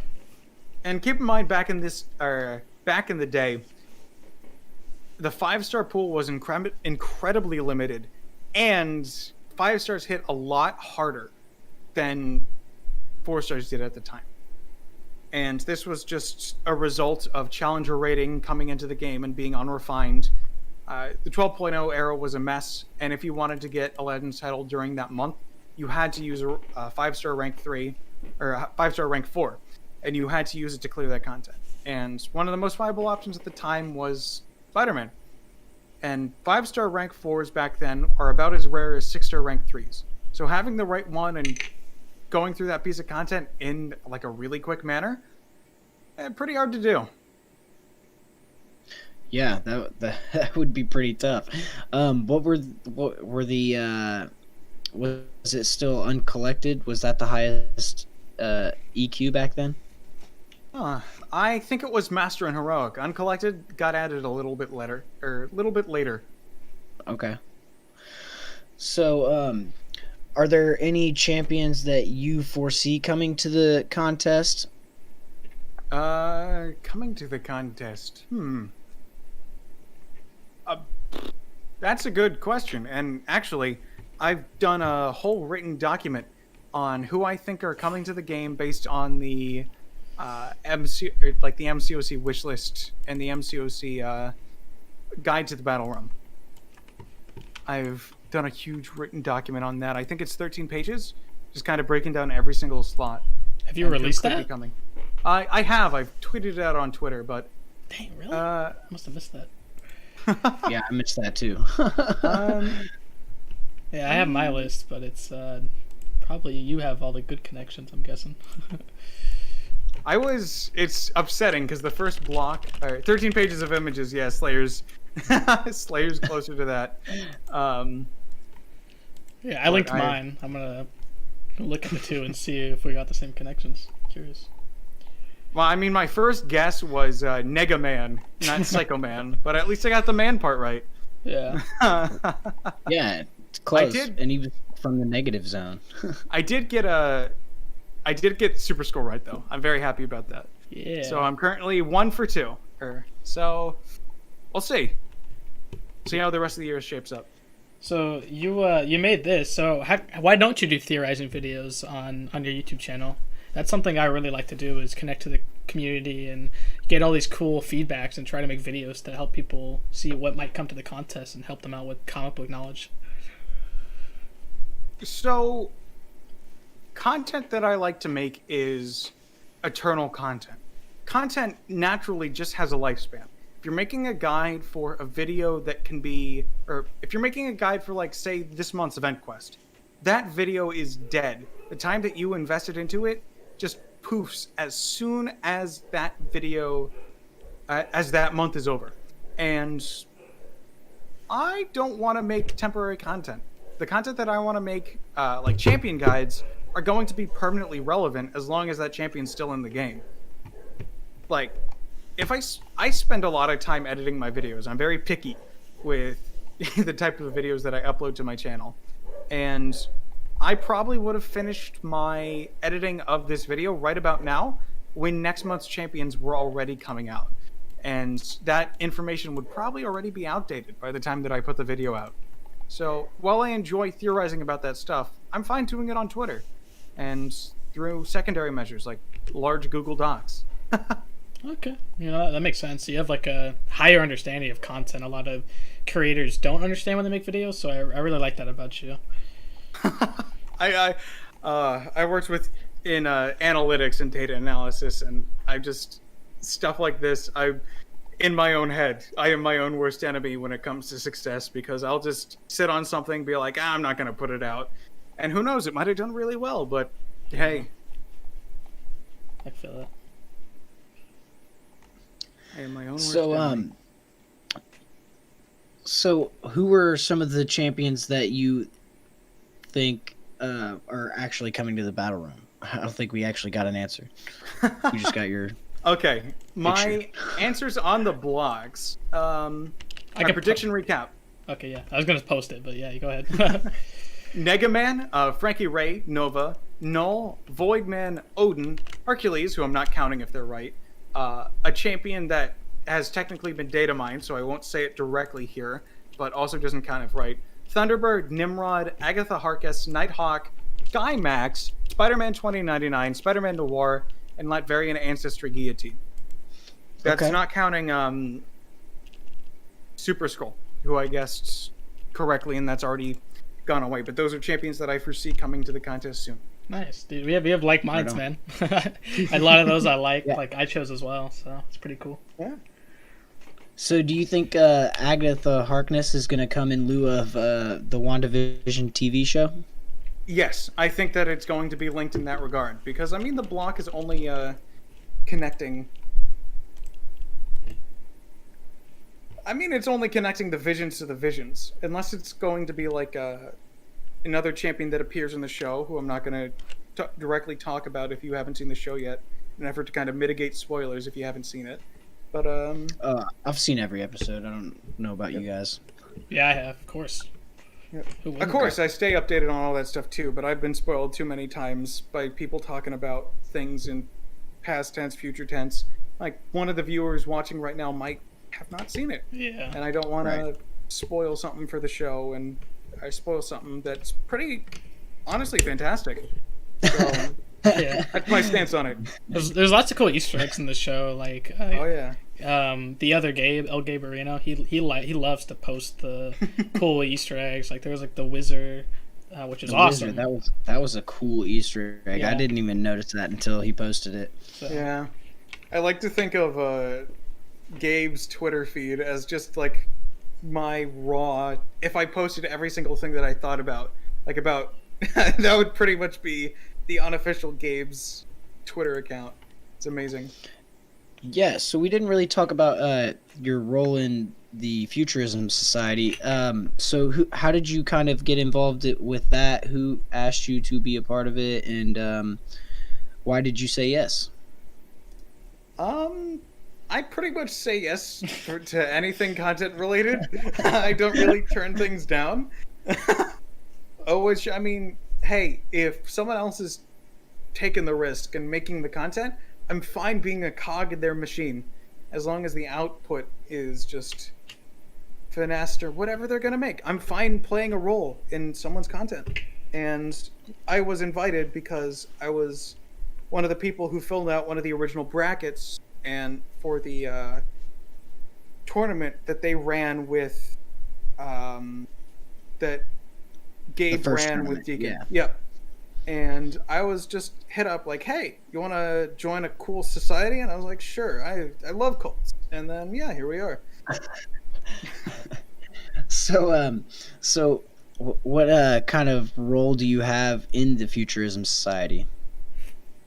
and keep in mind, back in the day, the 5-star pool was incredibly limited, and 5 stars hit a lot harder than 4 stars did at the time. And this was just a result of challenger rating coming into the game and being unrefined. The 12.0 era was a mess, and if you wanted to get a Legends title during that month, you had to use a 5-star rank 3 or a 5-star rank 4, and you had to use it to clear that content. And one of the most viable options at the time was Spider-Man. And 5-star rank 4s back then are about as rare as 6-star rank 3s. So having the right one and going through that piece of content in like a really quick manner, pretty hard to do.
Yeah, that would be pretty tough. What were the was it still uncollected? Was that the highest EQ back then?
I think it was Master and Heroic. Uncollected got added a little bit later,
Okay. So, are there any champions that you foresee coming to the contest?
Coming to the contest. Uh, that's a good question. And actually, I've done a whole written document on who I think are coming to the game based on the the MCOC wish list and the MCOC guide to the battle room. I've done a huge written document on that. I think it's 13 pages, just kind of breaking down every single slot.
Have you released that?
Coming. I have. I've tweeted it out on Twitter, but
Dang, really? I must have missed that.
Yeah, I missed that too.
Yeah, I have my list, but it's probably you have all the good connections, I'm guessing.
It's upsetting because the first block, 13 pages of images, yeah, Slayer's closer to that.
Yeah, I linked mine. I'm gonna look at the two and see if we got the same connections. Curious.
Well, I mean, my first guess was Nega Man, not Psycho Man, but at least I got the man part right.
Yeah.
Yeah, it's close, and he was from the negative zone.
I did get Super Skull right though. I'm very happy about that.
Yeah.
So I'm currently 1 for 2. So we'll see. See how the rest of the year shapes up.
So you made this. So why don't you do theorizing videos on your YouTube channel? That's something I really like to do, is connect to the community and get all these cool feedbacks and try to make videos to help people see what might come to the contest and help them out with comic book knowledge.
So, content that I like to make is eternal content. Content naturally just has a lifespan. If you're making a guide for a video that can be, or if you're making a guide for, like, say, this month's event quest, that video is dead. The time that you invested into it just poofs as soon as that video, as that month is over. And I don't want to make temporary content. The content that I want to make, like champion guides, are going to be permanently relevant as long as that champion's still in the game. Like, if I spend a lot of time editing my videos. I'm very picky with the type of videos that I upload to my channel. And I probably would have finished my editing of this video right about now when next month's champions were already coming out. And that information would probably already be outdated by the time that I put the video out. So while I enjoy theorizing about that stuff, I'm fine doing it on Twitter and through secondary measures like large Google Docs.
Okay. That makes sense. You have like a higher understanding of content. A lot of creators don't understand when they make videos, so I really like that about you.
I worked in analytics and data analysis, and I just stuff like this. in my own head. I am my own worst enemy when it comes to success because I'll just sit on something, be like, I'm not going to put it out. And who knows, it might have done really well, but hey.
I feel it.
I am my own worst
So,
enemy.
so who were some of the champions that you think are actually coming to the battle room? I don't think we actually got an answer. We just got your
Okay, my
picture.
answers on the blogs. My
can
prediction recap.
Okay, yeah. I was gonna post it, but yeah, you go ahead.
Negaman, Frankie Ray, Nova, Null, Voidman, Odin, Hercules, who I'm not counting if they're right, a champion that has technically been data mined, so I won't say it directly here, but also doesn't count if right. Thunderbird, Nimrod, Agatha Harkness, Nighthawk, Skymax, Spider-Man 2099, Spider-Man Noir, and Latverian Ancestry Guillotine. That's
Okay.
not counting Super Skull, who I guessed correctly, and that's already gone away. But those are champions that I foresee coming to the contest soon.
Nice, dude. We have like minds,
Right
man. A lot of those I like.
Yeah.
Like I chose as well, so it's pretty cool.
Yeah.
So, do you think Agatha Harkness is going to come in lieu of the WandaVision TV show?
Yes, I think that it's going to be linked in that regard because I mean the block is only connecting. I mean, it's only connecting the visions to the visions, unless it's going to be like another champion that appears in the show, who I'm not going to directly talk about if you haven't seen the show yet, in an effort to kind of mitigate spoilers if you haven't seen it. But
I've seen every episode. I don't know about you guys.
Yeah, I have, of course.
Yeah.
Who
Of
wouldn't?
course, I stay updated on all that stuff too, but I've been spoiled too many times by people talking about things in past tense, future tense. Like, one of the viewers watching right now might have not seen it,
Yeah.
and I don't want to
Right.
spoil something for the show, and I spoil something that's pretty, honestly, fantastic. So,
Yeah.
that's my stance on it.
There's lots of cool Easter eggs in the show. Like,
Oh, yeah.
the other Gabe, El Gabarino, he loves to post the cool Easter eggs. Like there was like the wizard, which is
The
awesome.
Wizard, that was a cool Easter egg.
Yeah.
I didn't even notice that until he posted it.
So,
Yeah. I like to think of Gabe's Twitter feed as just like my raw. If I posted every single thing that I thought about, like about, that would pretty much be the unofficial Gabe's Twitter account. It's amazing.
Yeah, so we didn't really talk about your role in the Futurism Society. So how did you kind of get involved with that? Who asked you to be a part of it, and why did you say yes?
I pretty much say yes to anything content related. I don't really turn things down. Which, I mean, hey, if someone else is taking the risk and making the content, I'm fine being a cog in their machine, as long as the output is just finessed or whatever they're gonna make. I'm fine playing a role in someone's content. And I was invited because I was one of the people who filled out one of the original brackets and for the tournament that they ran with that Gabe
first
ran
tournament,
with Deacon.
yeah.
Yep. And I was just hit up like, hey, you want to join a cool society? And I was like, sure. I love cults. And then, yeah, here we are.
So what kind of role do you have in the Futurism Society?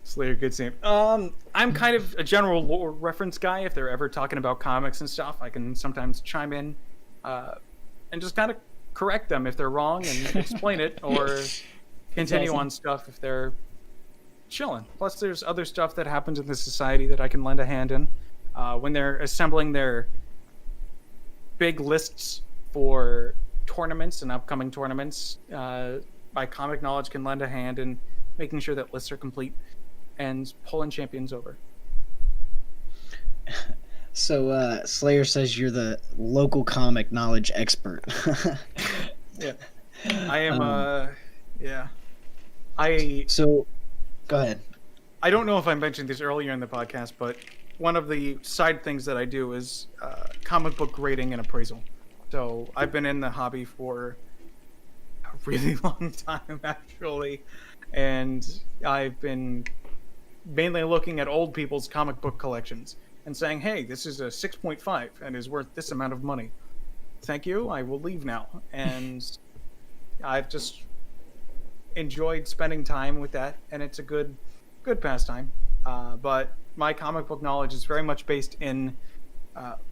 Slayer, good save. I'm kind of a general lore reference guy. If they're ever talking about comics and stuff, I can sometimes chime in and just kind of correct them if they're wrong and explain it, or continue
awesome.
on stuff if they're chilling. Plus, there's other stuff that happens in the society that I can lend a hand in when they're assembling their big lists for tournaments and upcoming tournaments. My comic knowledge can lend a hand in making sure that lists are complete and pulling champions over.
So Slayer says you're the local comic knowledge expert.
Yeah, I am. Yeah,
So go ahead.
I don't know if I mentioned this earlier in the podcast, but one of the side things that I do is comic book grading and appraisal. So I've been in the hobby for a really long time, actually, and I've been mainly looking at old people's comic book collections and saying, "Hey, this is a 6.5 and is worth this amount of money. Thank you. I will leave now." And I've just enjoyed spending time with that, and it's a good pastime. But my comic book knowledge is very much based in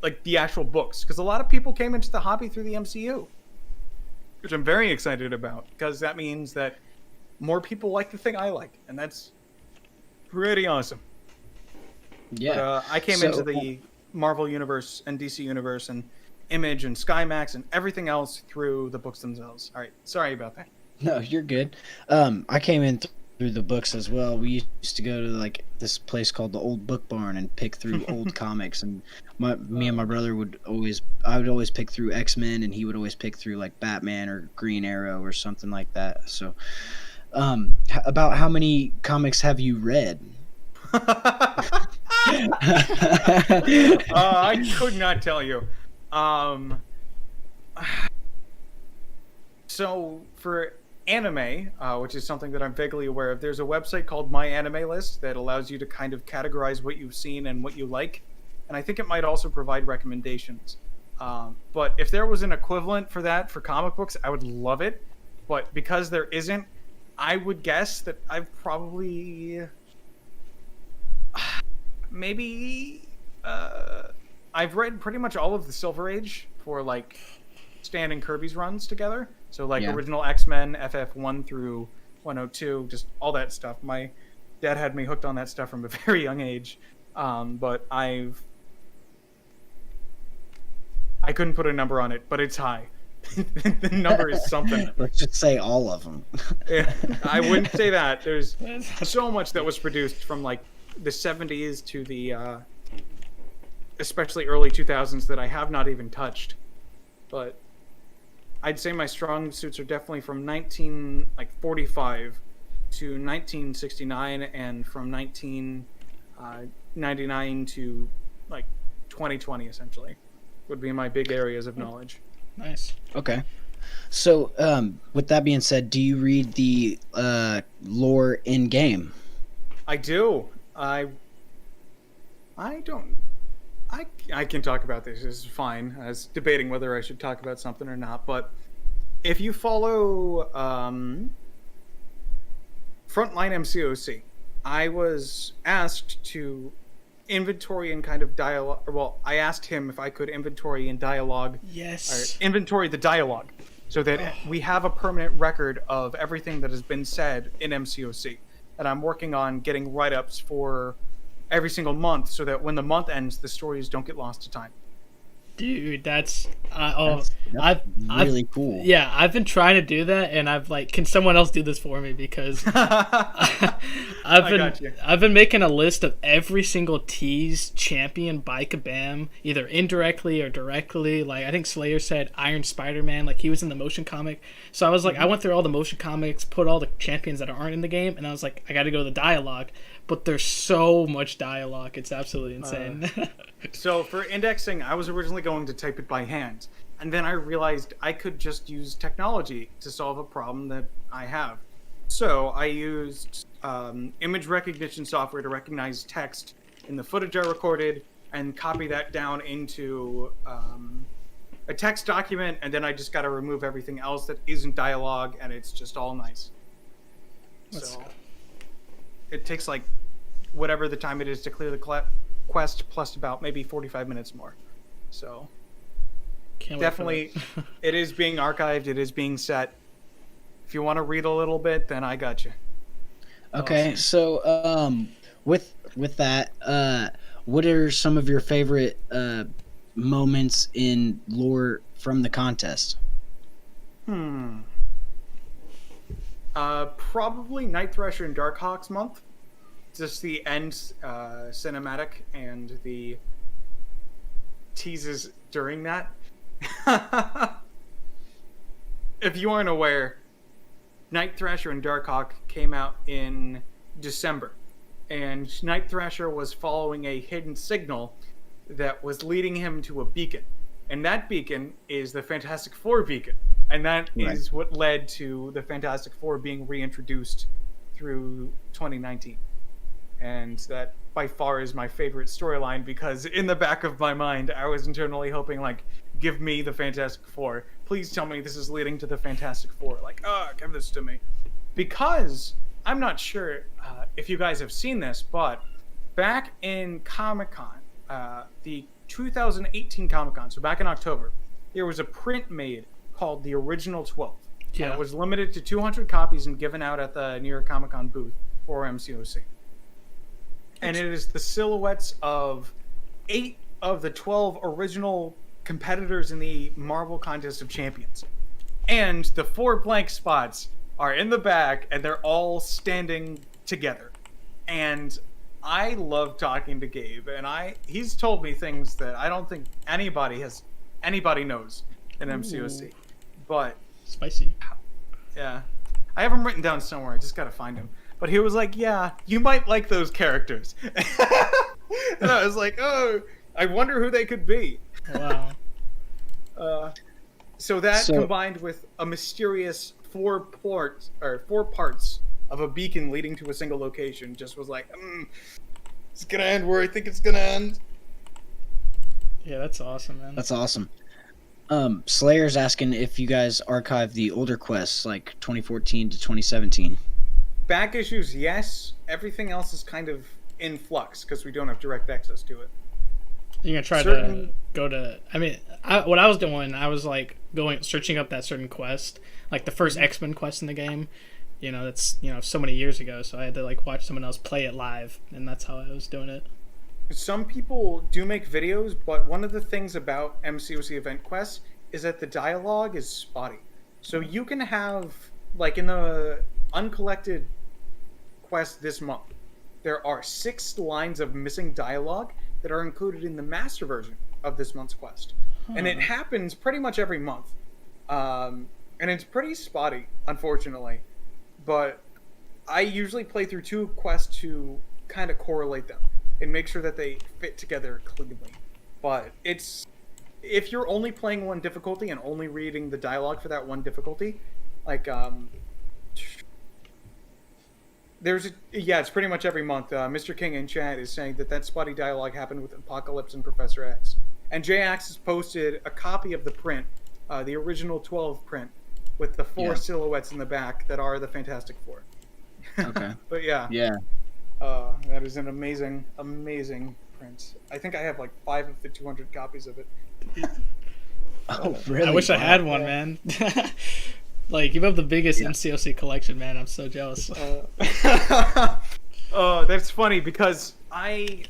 like the actual books, because a lot of people came into the hobby through the MCU, which I'm very excited about, because that means that more people like the thing I like, and that's pretty awesome.
Yeah.
But, I came into the Marvel Universe and DC Universe and Image and Skymax and everything else through the books themselves. All right, sorry about that.
No, you're good. I came in through the books as well. We used to go to like this place called the Old Book Barn and pick through old comics. And me and my brother I would always pick through X-Men, and he would always pick through like Batman or Green Arrow or something like that. So, about how many comics have you read?
I could not tell you. So for anime, which is something that I'm vaguely aware of, there's a website called My Anime List that allows you to kind of categorize what you've seen and what you like, and I think it might also provide recommendations. But if there was an equivalent for that for comic books, I would love it. But because there isn't, I would guess that I've probably maybe I've read pretty much all of the Silver Age for like Stan and Kirby's runs together. So like original X-Men, FF1 through 102, just all that stuff. My dad had me hooked on that stuff from a very young age. But I couldn't put a number on it, but it's high. The number is something.
Let's just say all of them.
Yeah, I wouldn't say that. There's so much that was produced from like the 70s to the especially early 2000s that I have not even touched. But I'd say my strong suits are definitely from 1945 to 1969, and from 1999 to like 2020 essentially would be my big areas of knowledge.
Nice.
Okay. So, with that being said, do you read the lore in game?
I do. I don't. I can talk about this. This is fine. I was debating whether I should talk about something or not, but if you follow Frontline MCOC, I was asked to inventory and kind of dialogue. Well, I asked him if I could inventory and dialogue.
Yes.
Or inventory the dialogue, so that we have a permanent record of everything that has been said in MCOC. And I'm working on getting write-ups for every single month, so that when the month ends, the stories don't get lost to time.
Dude, that's
really cool.
Yeah, I've been trying to do that, and I've like, can someone else do this for me? Because I've been making a list of every single tease champion by Kabam, either indirectly or directly. Like I think Slayer said Iron Spider-Man, like he was in the motion comic. So I was like, I went through all the motion comics, put all the champions that aren't in the game, and I was like, I got to go to the dialogue. But there's so much dialogue. It's absolutely insane.
So for indexing, I was originally going to type it by hand. And then I realized I could just use technology to solve a problem that I have. So I used image recognition software to recognize text in the footage I recorded and copy that down into a text document. And then I just got to remove everything else that isn't dialogue, and it's just all nice. So it takes like whatever the time it is to clear the quest, plus about maybe 45 minutes more. So definitely it is being archived, it is being set. If you want to read a little bit, then I got you.
Okay. Awesome. So with that, what are some of your favorite moments in lore from the contest?
Probably Night Thrasher and Darkhawk's month. Just the end cinematic and the teases during that. If you aren't aware, Night Thrasher and Darkhawk came out in December, and Night Thrasher was following a hidden signal that was leading him to a beacon, and that beacon is the Fantastic Four beacon, and that is what led to the Fantastic Four being reintroduced through 2019. And that by far is my favorite storyline because in the back of my mind, I was internally hoping, like, give me the Fantastic Four. Please tell me this is leading to the Fantastic Four. Like, give this to me. Because I'm not sure if you guys have seen this, but back in Comic-Con, the 2018 Comic-Con, so back in October, there was a print made called The Original 12.
Yeah.
And it was limited to 200 copies and given out at the New York Comic-Con booth for MCOC. And it is the silhouettes of 8 of the 12 original competitors in the Marvel Contest of Champions. And the 4 blank spots are in the back, and they're all standing together. And I love talking to Gabe, and he's told me things that I don't think anybody knows in MCOC. But
Spicy.
yeah, I have him written down somewhere. I just gotta find him. But he was like, yeah, you might like those characters. And I was like, oh, I wonder who they could be.
Wow.
So combined with a mysterious 4 parts of a beacon leading to a single location just was like, it's gonna end where I think it's gonna end.
Yeah, that's awesome, man.
That's awesome. Slayer's asking if you guys archive the older quests, like 2014 to 2017.
Back issues, yes. Everything else is kind of in flux because we don't have direct access to it.
You're gonna try to go to. I mean, what I was doing, I was like searching up that certain quest, like the first X-Men quest in the game. You know, that's so many years ago, so I had to like watch someone else play it live, and that's how I was doing it.
Some people do make videos, but one of the things about MCOC event quests is that the dialogue is spotty. So you can have, like in the uncollected quest this month, there are 6 lines of missing dialogue that are included in the master version of this month's quest. And it happens pretty much every month. And it's pretty spotty, unfortunately. But I usually play through 2 quests to kind of correlate them and make sure that they fit together cleanly. But if you're only playing one difficulty and only reading the dialogue for that one difficulty, like it's pretty much every month. Mr. King in chat is saying that spotty dialogue happened with Apocalypse and Professor X. And J-Ax has posted a copy of the print, the original 12 print, with the 4 silhouettes in the back that are the Fantastic Four.
Okay.
But yeah.
Yeah.
That is an amazing, amazing print. I think I have like 5 of the 200 copies of it.
Oh, really?
I wish I had one, man. Like, you have the biggest MCOC collection, man. I'm so jealous.
That's funny because I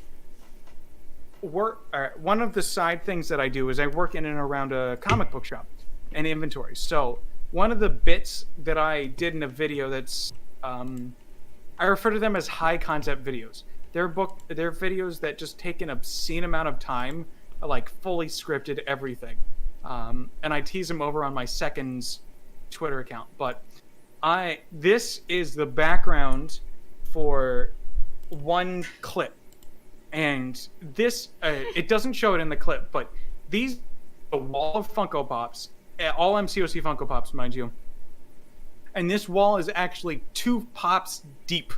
work. One of the side things that I do is I work in and around a comic book shop and inventory. So one of the bits that I did in a video that's, I refer to them as high concept videos. They're videos that just take an obscene amount of time, like fully scripted everything. And I tease them over on my second's Twitter account. But this is the background for one clip. And this, it doesn't show it in the clip, but a wall of Funko Pops, all MCOC Funko Pops, mind you. And this wall is actually 2 pops deep,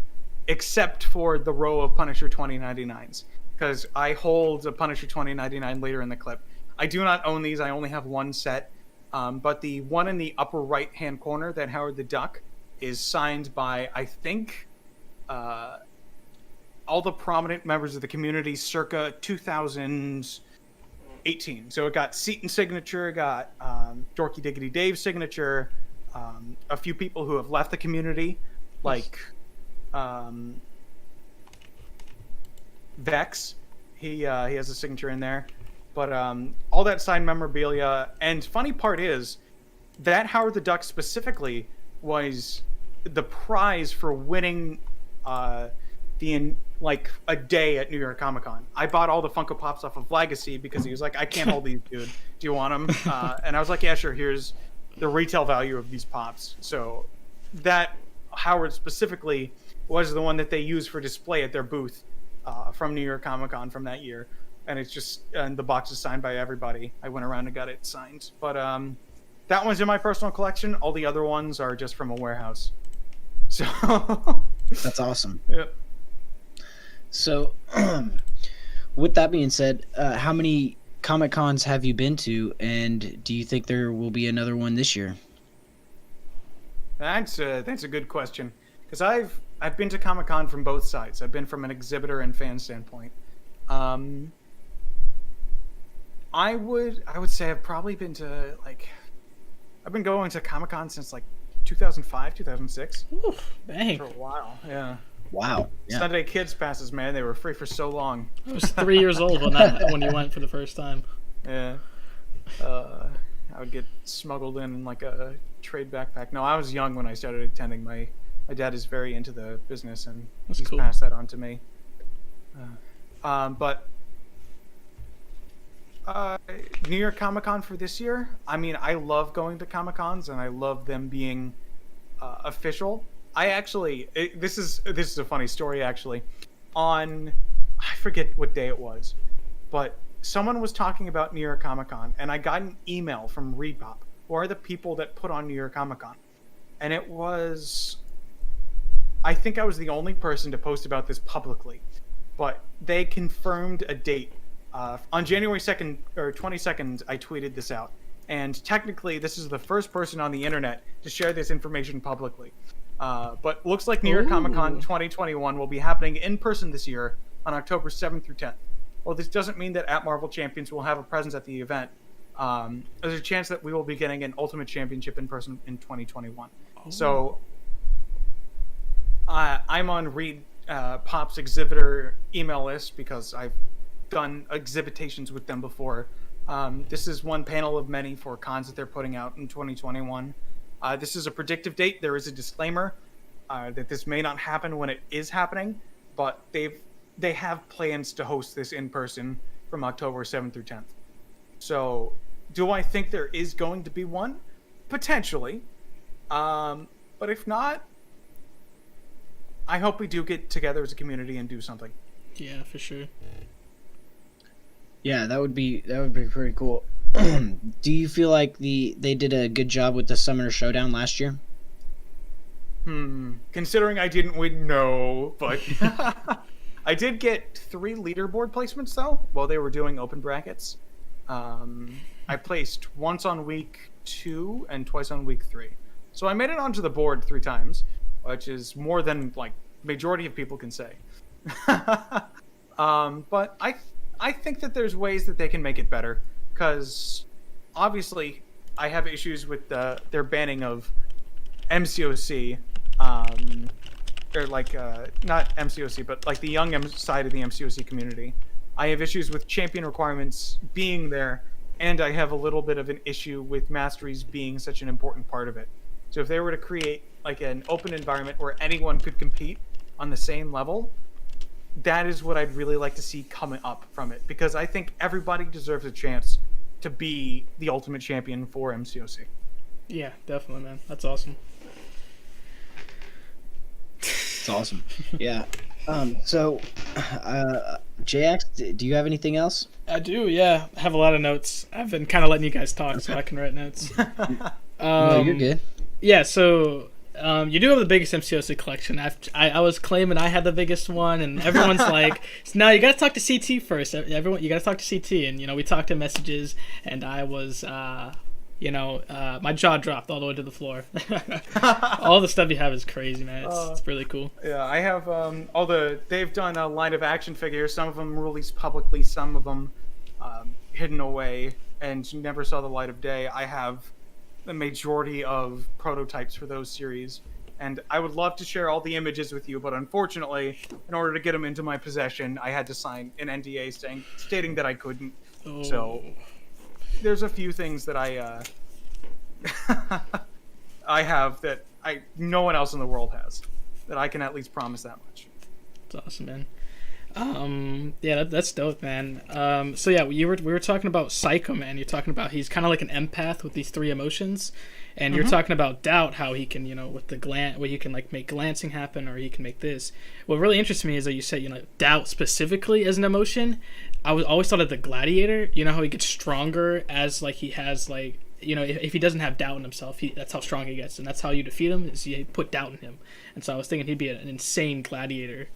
except for the row of Punisher 2099s. Because I hold a Punisher 2099 later in the clip. I do not own these, I only have one set. But the one in the upper right-hand corner, that Howard the Duck, is signed by, I think, all the prominent members of the community circa 2018. So it got Seaton's signature, got Dorky Diggity Dave's signature, a few people who have left the community, like Vex. He has a signature in there. But all that signed memorabilia, and funny part is that Howard the Duck specifically was the prize for winning a day at New York Comic Con. I bought all the Funko Pops off of Legacy because he was like, I can't hold these, dude. Do you want them? And I was like, yeah, sure. Here's the retail value of these Pops. So that Howard specifically was the one that they used for display at their booth from New York Comic Con from that year. And the box is signed by everybody. I went around and got it signed. But that one's in my personal collection. All the other ones are just from a warehouse. So
that's awesome.
Yep.
So, with that being said, how many Comic Cons have you been to, and do you think there will be another one this year?
That's a good question because I've been to Comic Con from both sides. I've been from an exhibitor and fan standpoint. Um, I would say I've probably been to like I've been going to Comic Con since like 2005, 2006
Oof, dang.
for a while. Yeah.
Wow. Yeah.
Sunday Kids passes, man, they were free for so long.
I was 3 years old when you went for the first time.
Yeah. I would get smuggled in like a trade backpack. No, I was young when I started attending. My dad is very into the business, and
That's
he's
cool.
passed that on to me. But New York Comic Con for this year. I mean, I love going to Comic Cons, and I love them being official. This is a funny story actually. On I forget what day it was, but someone was talking about New York Comic Con, and I got an email from Repop, who are the people that put on New York Comic Con, and it was. I think I was the only person to post about this publicly, but they confirmed a date. On January 2nd or 22nd, I tweeted this out. And technically, this is the first person on the internet to share this information publicly. But looks like New York Comic Con 2021 will be happening in person this year on October 7th through 10th. Well, this doesn't mean that at Marvel Champions will have a presence at the event. There's a chance that we will be getting an Ultimate Championship in person in 2021. So I'm on Reed Pop's exhibitor email list because I've done exhibitations with them before. This is one panel of many for cons that they're putting out in 2021. This is a predictive date. There is a disclaimer that this may not happen when it is happening, but they have plans to host this in person from October 7th through 10th. So, do I think there is going to be one? Potentially. But if not, I hope we do get together as a community and do something.
Yeah, for sure.
Yeah, that would be pretty cool. Do you feel like they did a good job with the Summoner Showdown last year?
Considering I didn't win, no, but I did get 3 leaderboard placements though while they were doing open brackets. I placed once on week 2 and twice on week 3, so I made it onto the board 3 times, which is more than like majority of people can say. But I think that there's ways that they can make it better, because obviously I have issues with their banning of MCOC, or like not MCOC, but like the young side of the MCOC community. I have issues with champion requirements being there, and I have a little bit of an issue with masteries being such an important part of it. So if they were to create like an open environment where anyone could compete on the same level, that is what I'd really like to see coming up from it, because I think everybody deserves a chance to be the ultimate champion for MCOC.
Yeah, definitely, man. That's awesome.
It's awesome. Yeah. So, JX, do you have anything else?
I do, yeah. I have a lot of notes. I've been kind of letting you guys talk so I can write notes.
No, you're good.
Yeah, so you do have the biggest MCOC collection. I was claiming I had the biggest one, and everyone's like, "No, you got to talk to CT first. Everyone, you got to talk to CT." And we talked in messages, and I was, my jaw dropped all the way to the floor. All the stuff you have is crazy, man. It's really cool.
Yeah, I have they've done a line of action figures. Some of them released publicly, some of them hidden away and never saw the light of day. I have the majority of prototypes for those series, and I would love to share all the images with you, but unfortunately, in order to get them into my possession, I had to sign an NDA stating that I couldn't.
Oh.
So there's a few things that I I have that no one else in the world has, that I can at least promise that much.
That's awesome, man. Yeah, that's dope, man. So yeah, we were talking about Psycho, man. You're talking about he's kind of like an empath with these 3 emotions, and you're talking about doubt, how he can, with the where you can like make glancing happen, or he can make this. What really interests me is that you said, doubt specifically as an emotion. I was always thought of the Gladiator. You know how he gets stronger as like he has like. If he doesn't have doubt in himself, that's how strong he gets, and that's how you defeat him. Is you put doubt in him, and so I was thinking he'd be an insane gladiator.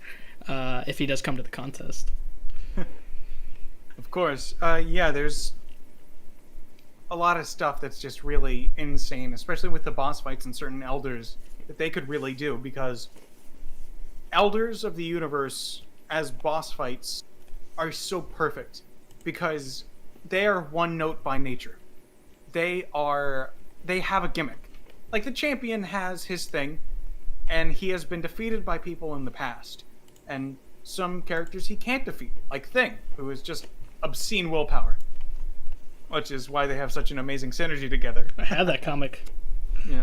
if he does come to the contest.
Of course. Yeah, there's a lot of stuff that's just really insane, especially with the boss fights and certain elders that they could really do, because elders of the universe as boss fights are so perfect because they are one note by nature. They have a gimmick. Like the champion has his thing, and he has been defeated by people in the past. And some characters he can't defeat, like Thing, who is just obscene willpower. Which is why they have such an amazing synergy together.
I had that comic.
Yeah.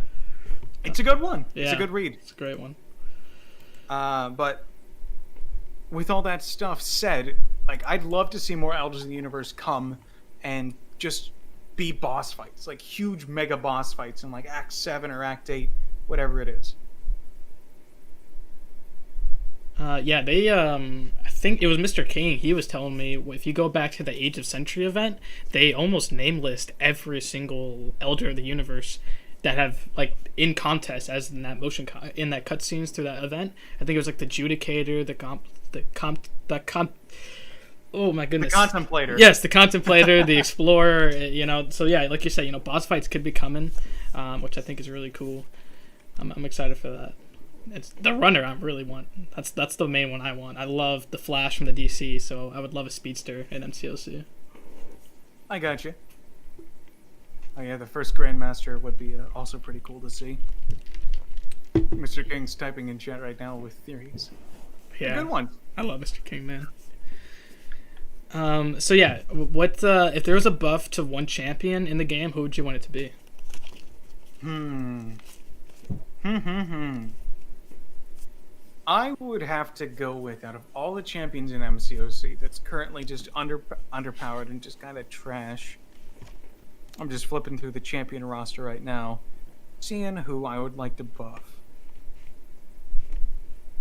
It's a good one.
Yeah,
it's a good read.
It's a great one.
But with all that stuff said, like I'd love to see more Elders of the Universe come and just be boss fights, like huge mega boss fights in like Act 7 or Act 8, whatever it is.
Yeah, they. I think it was Mr. King. He was telling me if you go back to the Age of Century event, they almost name list every single Elder of the Universe that have like in contest as in that in that cutscenes through that event. I think it was like the Judicator, oh my goodness,
The Contemplator.
Yes, the Contemplator, the Explorer. So yeah, like you said, boss fights could be coming, which I think is really cool. I'm excited for that. It's the runner I really want. That's the main one I want. I love the Flash from the DC, so I would love a speedster in MCOC.
I got you. Oh yeah, the first Grandmaster would be also pretty cool to see. Mr. King's typing in chat right now with theories.
Yeah,
good one.
I love Mr. King, man. So yeah, what if there was a buff to one champion in the game, who would you want it to be?
I would have to go with, out of all the champions in MCOC that's currently just underpowered and just kind of trash. I'm just flipping through the champion roster right now, seeing who I would like to buff.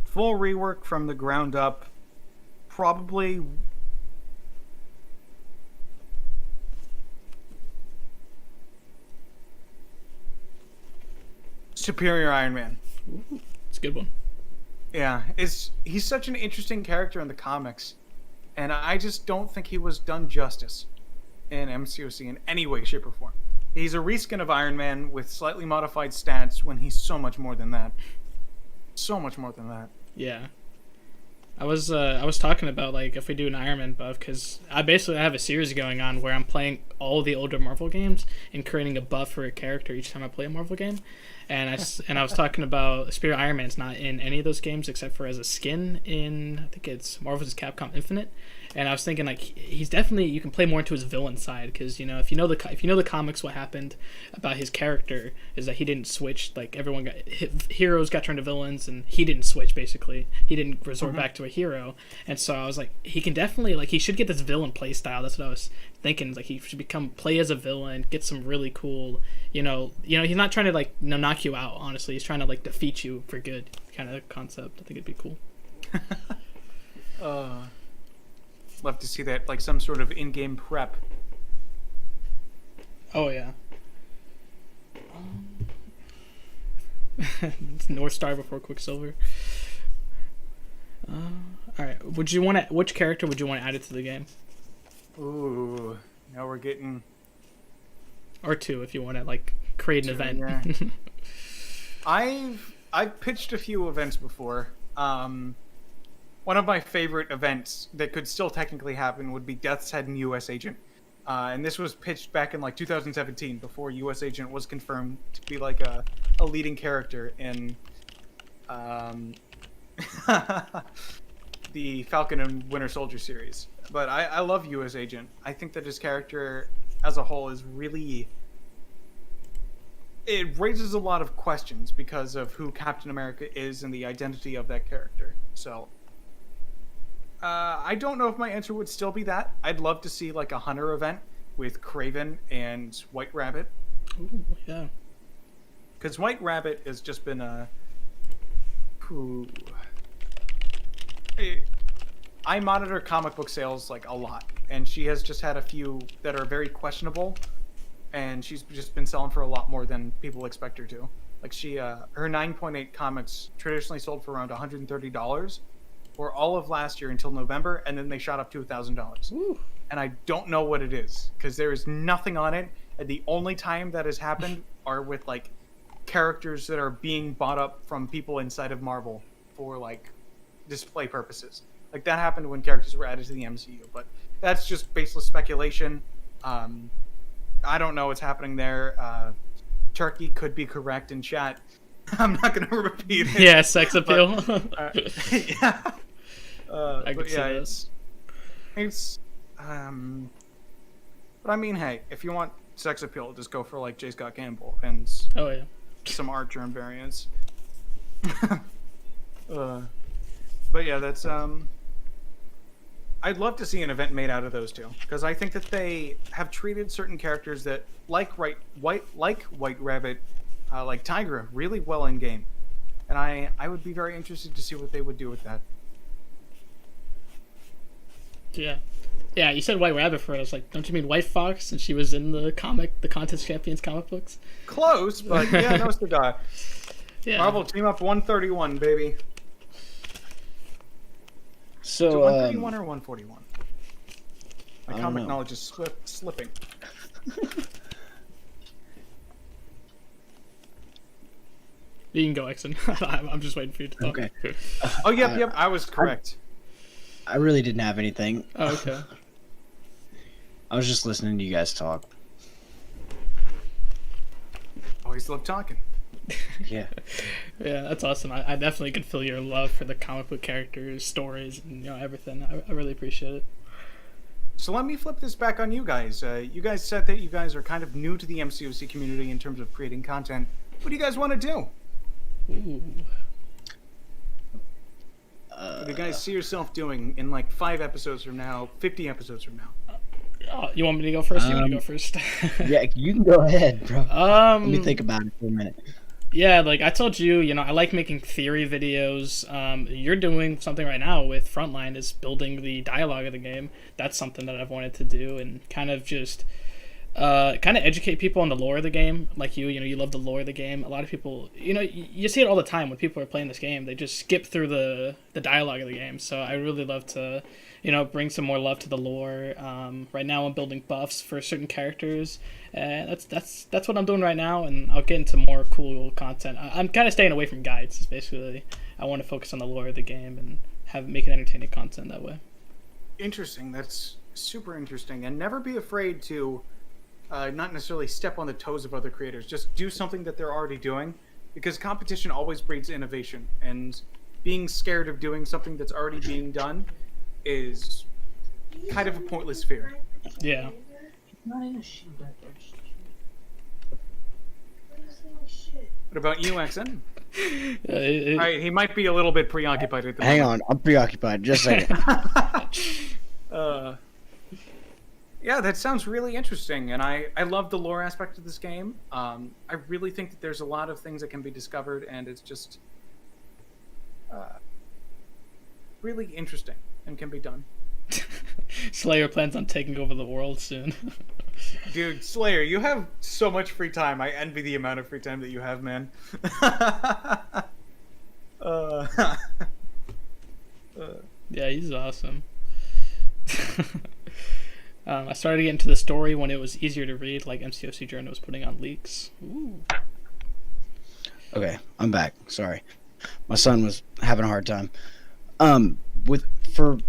Full rework from the ground up, probably. Superior Iron Man.
Ooh, it's a good one.
Yeah, he's such an interesting character in the comics, and I just don't think he was done justice in MCOC in any way, shape, or form. He's a reskin of Iron Man with slightly modified stats when he's so much more than that. So much more than that.
Yeah. I was talking about like if we do an Iron Man buff, because I have a series going on where I'm playing all the older Marvel games and creating a buff for a character each time I play a Marvel game, and I was talking about Spirit Iron Man's not in any of those games except for as a skin in, I think it's Marvel vs. Capcom Infinite, and I was thinking like he's definitely, you can play more into his villain side, because if you know the comics, what happened about his character is that he didn't switch, like heroes got turned to villains and he didn't switch, basically he didn't resort back to a hero, and so I was like he can definitely, like he should get this villain play style. That's what I was thinking, like he should play as a villain, get some really cool, he's not trying to like knock you out, honestly he's trying to like defeat you for good kind of concept. I think it'd be cool.
Love to see that, like some sort of in-game prep.
Oh yeah. It's North Star before Quicksilver. All right. Which character would you want added to the game?
Ooh, now we're getting.
Or two, if you want to like create an event.
Yeah. I've pitched a few events before. One of my favorite events that could still technically happen would be Death's Head and U.S. Agent. And this was pitched back in like 2017, before U.S. Agent was confirmed to be like a leading character in the Falcon and Winter Soldier series. But I love U.S. Agent. I think that his character as a whole is really... It raises a lot of questions because of who Captain America is and the identity of that character. So... I don't know if my answer would still be that. I'd love to see like a Hunter event with Kraven and White Rabbit.
Ooh, yeah.
Because White Rabbit has just been a... I monitor comic book sales like a lot, and she has just had a few that are very questionable, and she's just been selling for a lot more than people expect her to. Like her 9.8 comics traditionally sold for around $130. for all of last year until November, and then they shot up to $1,000. And I don't know what it is because there is nothing on it. And the only time that has happened are with like characters that are being bought up from people inside of Marvel for like display purposes. Like that happened when characters were added to the MCU, but that's just baseless speculation. I don't know what's happening there. Turkey could be correct in chat. I'm not going to repeat it.
Yeah, sex appeal.
Yeah.
I could see that.
It's but I mean, hey, if you want sex appeal, just go for like J. Scott Campbell and
Oh yeah.
some art germ variants. But yeah, that's I'd love to see an event made out of those two because I think that they have treated certain characters that White Rabbit, like Tigra, really well in game, and I would be very interested to see what they would do with that.
Yeah. Yeah, you said White Rabbit for it. I was like, don't you mean White Fox? And she was in the Contest Champions comic books.
Close, but yeah, no cigar.
Yeah.
Marvel Team Up 131, baby.
So
131 or 141? My
I don't
comic
know.
knowledge is slipping.
You can go, Exon. I'm just waiting for you to talk.
Okay.
Oh, yep, I was correct.
I really didn't have anything.
Oh, okay.
I was just listening to you guys talk.
Always love talking.
Yeah.
Yeah, that's awesome. I definitely could feel your love for the comic book characters, stories, and everything. I really appreciate it.
So let me flip this back on you guys. You guys said that you guys are kind of new to the MCOC community in terms of creating content. What do you guys want to do?
Ooh.
What do you guys see yourself doing in like 5 episodes from now, 50 episodes from now?
Oh, you want me to go first? You want to go first?
Yeah, you can go ahead, bro. Let me
Um.
think about it for a minute.
Yeah, like I told you, I like making theory videos. You're doing something right now with Frontline is building the dialogue of the game. That's something that I've wanted to do and kind of just educate people on the lore of the game. Like you love the lore of the game. A lot of people, you see it all the time when people are playing this game. They just skip through the dialogue of the game. So I really love to, bring some more love to the lore. Right now I'm building buffs for certain characters. That's what I'm doing right now, and I'll get into more cool content. I'm kind of staying away from guides. It's basically, I want to focus on the lore of the game and make entertaining content that way.
Interesting. That's super interesting. And never be afraid to not necessarily step on the toes of other creators. Just do something that they're already doing, because competition always breeds innovation. And being scared of doing something that's already being done is kind of a pointless fear.
Yeah.
What about you, Exon?
It-
All right, he might be a little bit preoccupied at the
Hang
moment.
on, I'm preoccupied. Just a second.
Yeah, that sounds really interesting, and I love the lore aspect of this game. I really think that there's a lot of things that can be discovered, and it's just really interesting and can be done.
Slayer plans on taking over the world soon.
Dude, Slayer, you have so much free time. I envy the amount of free time that you have, man.
Yeah, he's awesome. I started to get into the story when it was easier to read, like MCOC Journal was putting on leaks. Ooh.
Okay, I'm back. Sorry, my son was having a hard time.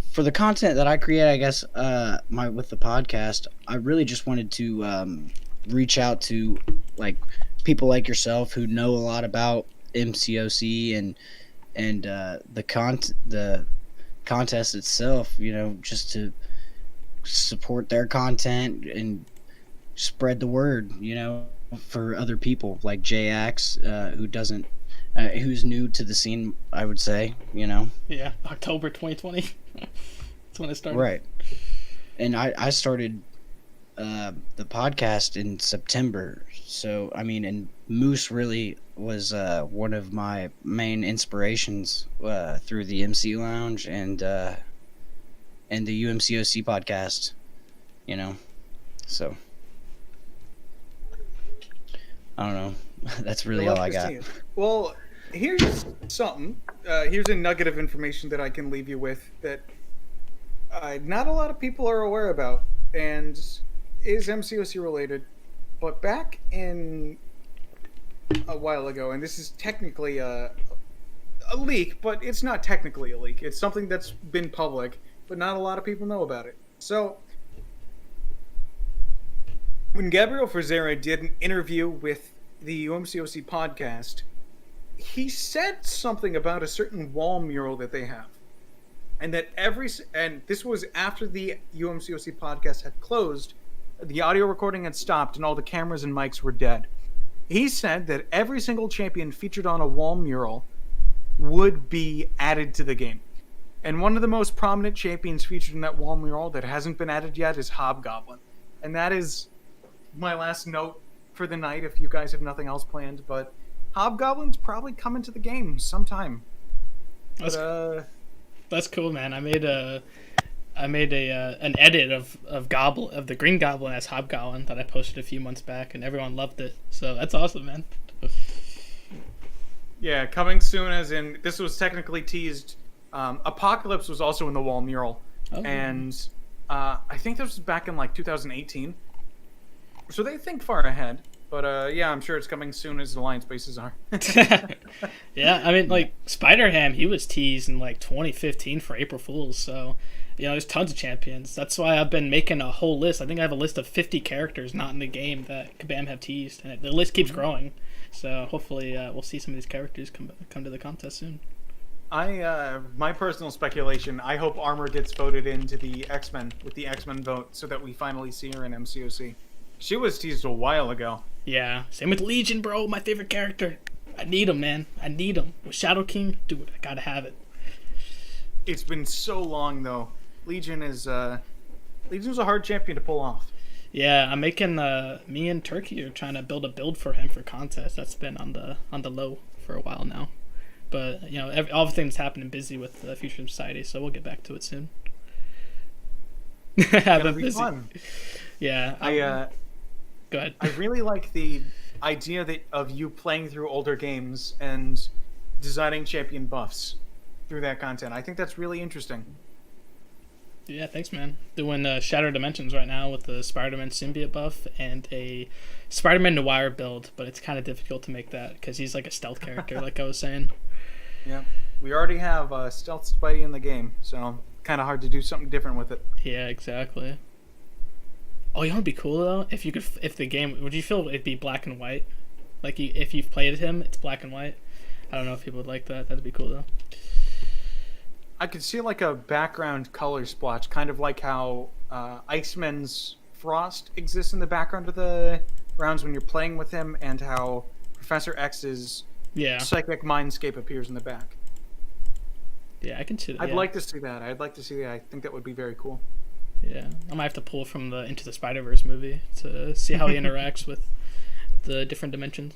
For the content that I create, I guess with the podcast, I really just wanted to reach out to like people like yourself who know a lot about MCOC and the contest itself. Just to support their content and spread the word. For other people like Jax, who's new to the scene, I would say.
Yeah, October 2020. That's when it started.
Right. And I started the podcast in September. So, and Moose really was one of my main inspirations through the MC Lounge and the UMCOC podcast, So, I don't know. That's really all I got.
Well, here's something. Here's a nugget of information that I can leave you with that not a lot of people are aware about, and is MCOC related. But back in a while ago, and this is technically a leak, but it's not technically a leak. It's something that's been public, but not a lot of people know about it. So, when Gabriel Frazera did an interview with the UMCOC podcast, he said something about a certain wall mural that they have. And that and this was after the UMCOC podcast had closed, the audio recording had stopped, and all the cameras and mics were dead. He said that every single champion featured on a wall mural would be added to the game. And one of the most prominent champions featured in that wall mural that hasn't been added yet is Hobgoblin. And that is my last note for the night if you guys have nothing else planned. But Hobgoblin's probably coming to the game sometime.
That's cool, man. I made an edit of the Green Goblin as Hobgoblin that I posted a few months back, and everyone loved it. So that's awesome, man.
Yeah, coming soon, as in this was technically teased. Apocalypse was also in the wall mural, and I think this was back in like 2018. So they think far ahead. But yeah, I'm sure it's coming soon as the Alliance bases are.
Yeah, I mean, like Spider-Ham, he was teased in like 2015 for April Fools. So, there's tons of champions. That's why I've been making a whole list. I think I have a list of 50 characters not in the game that Kabam have teased, and the list keeps growing. So hopefully, we'll see some of these characters come to the contest soon.
My personal speculation, I hope Armor gets voted into the X-Men with the X-Men vote, so that we finally see her in MCOC. She was teased a while ago.
Yeah, same with Legion, bro. My favorite character. I need him, man. I need him. With Shadow King, dude, I gotta have it.
It's been so long, though. Legion's a hard champion to pull off.
Yeah, I'm making. Me and Turkey are trying to build a build for him for contest. That's been on the low for a while now. But all the things happening busy with the Future Society, so we'll get back to it soon.
It'll be fun.
Yeah. Go ahead.
I really like the idea of you playing through older games and designing champion buffs through that content. I think that's really interesting.
Yeah, thanks, man. Doing Shattered Dimensions right now with the Spider-Man symbiote buff and a Spider-Man Noir build, but it's kind of difficult to make that because he's like a stealth character, like I was saying.
Yeah, we already have Stealth Spidey in the game, so kind of hard to do something different with it.
Yeah, exactly. Oh, you know what'd be cool though? If the game, would you feel it'd be black and white? Like if you've played him, it's black and white. I don't know if people would like that. That'd be cool though.
I could see like a background color splotch, kind of like how Iceman's Frost exists in the background of the rounds when you're playing with him, and how Professor X's Psychic Mindscape appears in the back.
Yeah, I can see that.
I'd like to see that. I think that would be very cool.
Yeah, I might have to pull from the Into the Spider-Verse movie to see how he interacts with the different dimensions.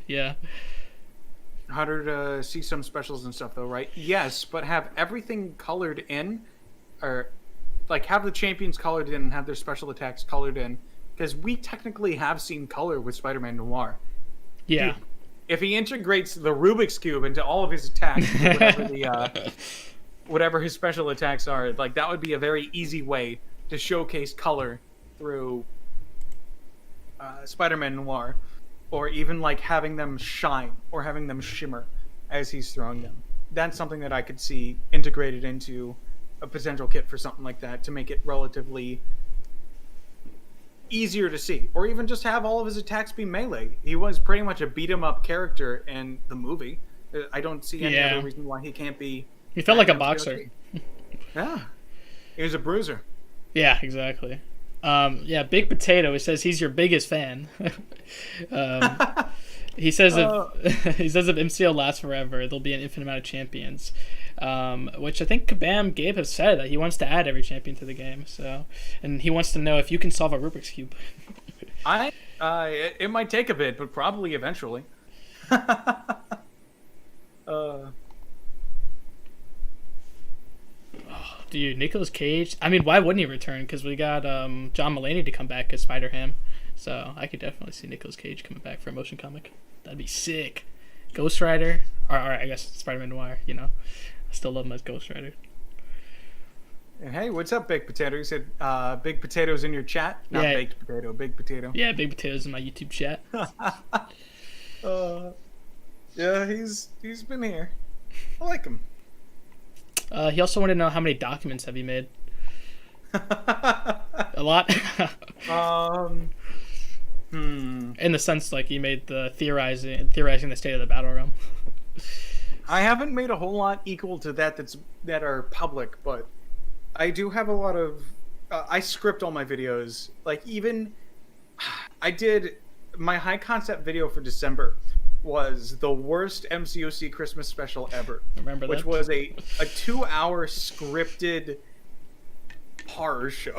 Yeah.
Harder to see some specials and stuff, though, right? Yes, but have everything colored in, or like have the champions colored in and have their special attacks colored in, because we technically have seen color with Spider-Man Noir.
Yeah.
If he integrates the Rubik's Cube into all of his attacks, whatever his special attacks are, like that would be a very easy way to showcase color through Spider-Man Noir, or even like having them shine or having them shimmer as he's throwing them. That's something that I could see integrated into a potential kit for something like that to make it relatively easier to see, or even just have all of his attacks be melee. He was pretty much a beat 'em up character in the movie. I don't see any other reason why he can't be.
He felt like a boxer.
Yeah, he was a bruiser.
Yeah, exactly. Yeah, Big Potato. He says he's your biggest fan. He says if MCO lasts forever, there'll be an infinite amount of champions. Which I think Kabam Gabe has said that he wants to add every champion to the game. So, and he wants to know if you can solve a Rubik's Cube.
It might take a bit, but probably eventually.
Dude, Nicolas Cage. I mean, why wouldn't he return? Because we got John Mulaney to come back as Spider-Ham. So I could definitely see Nicolas Cage coming back for a motion comic. That'd be sick. Ghost Rider, or I guess Spider-Man Noir. You know, I still love him as Ghost Rider.
And hey, what's up, Baked Potato? You said Big Potato's in your chat? Not
Yeah.
Baked Potato, Big Potato.
Yeah, Big Potatoes in my YouTube chat.
Yeah, he's been here. I like him.
He also wanted to know how many documents have you made. A lot. In the sense, like, you made the theorizing the state of the battle realm.
I haven't made a whole lot equal to that are public, but I do have a lot of. I script all my videos. Like, even I did my high concept video for December was the worst MCOC Christmas special ever.
Remember that?
Which was a 2-hour scripted horror show.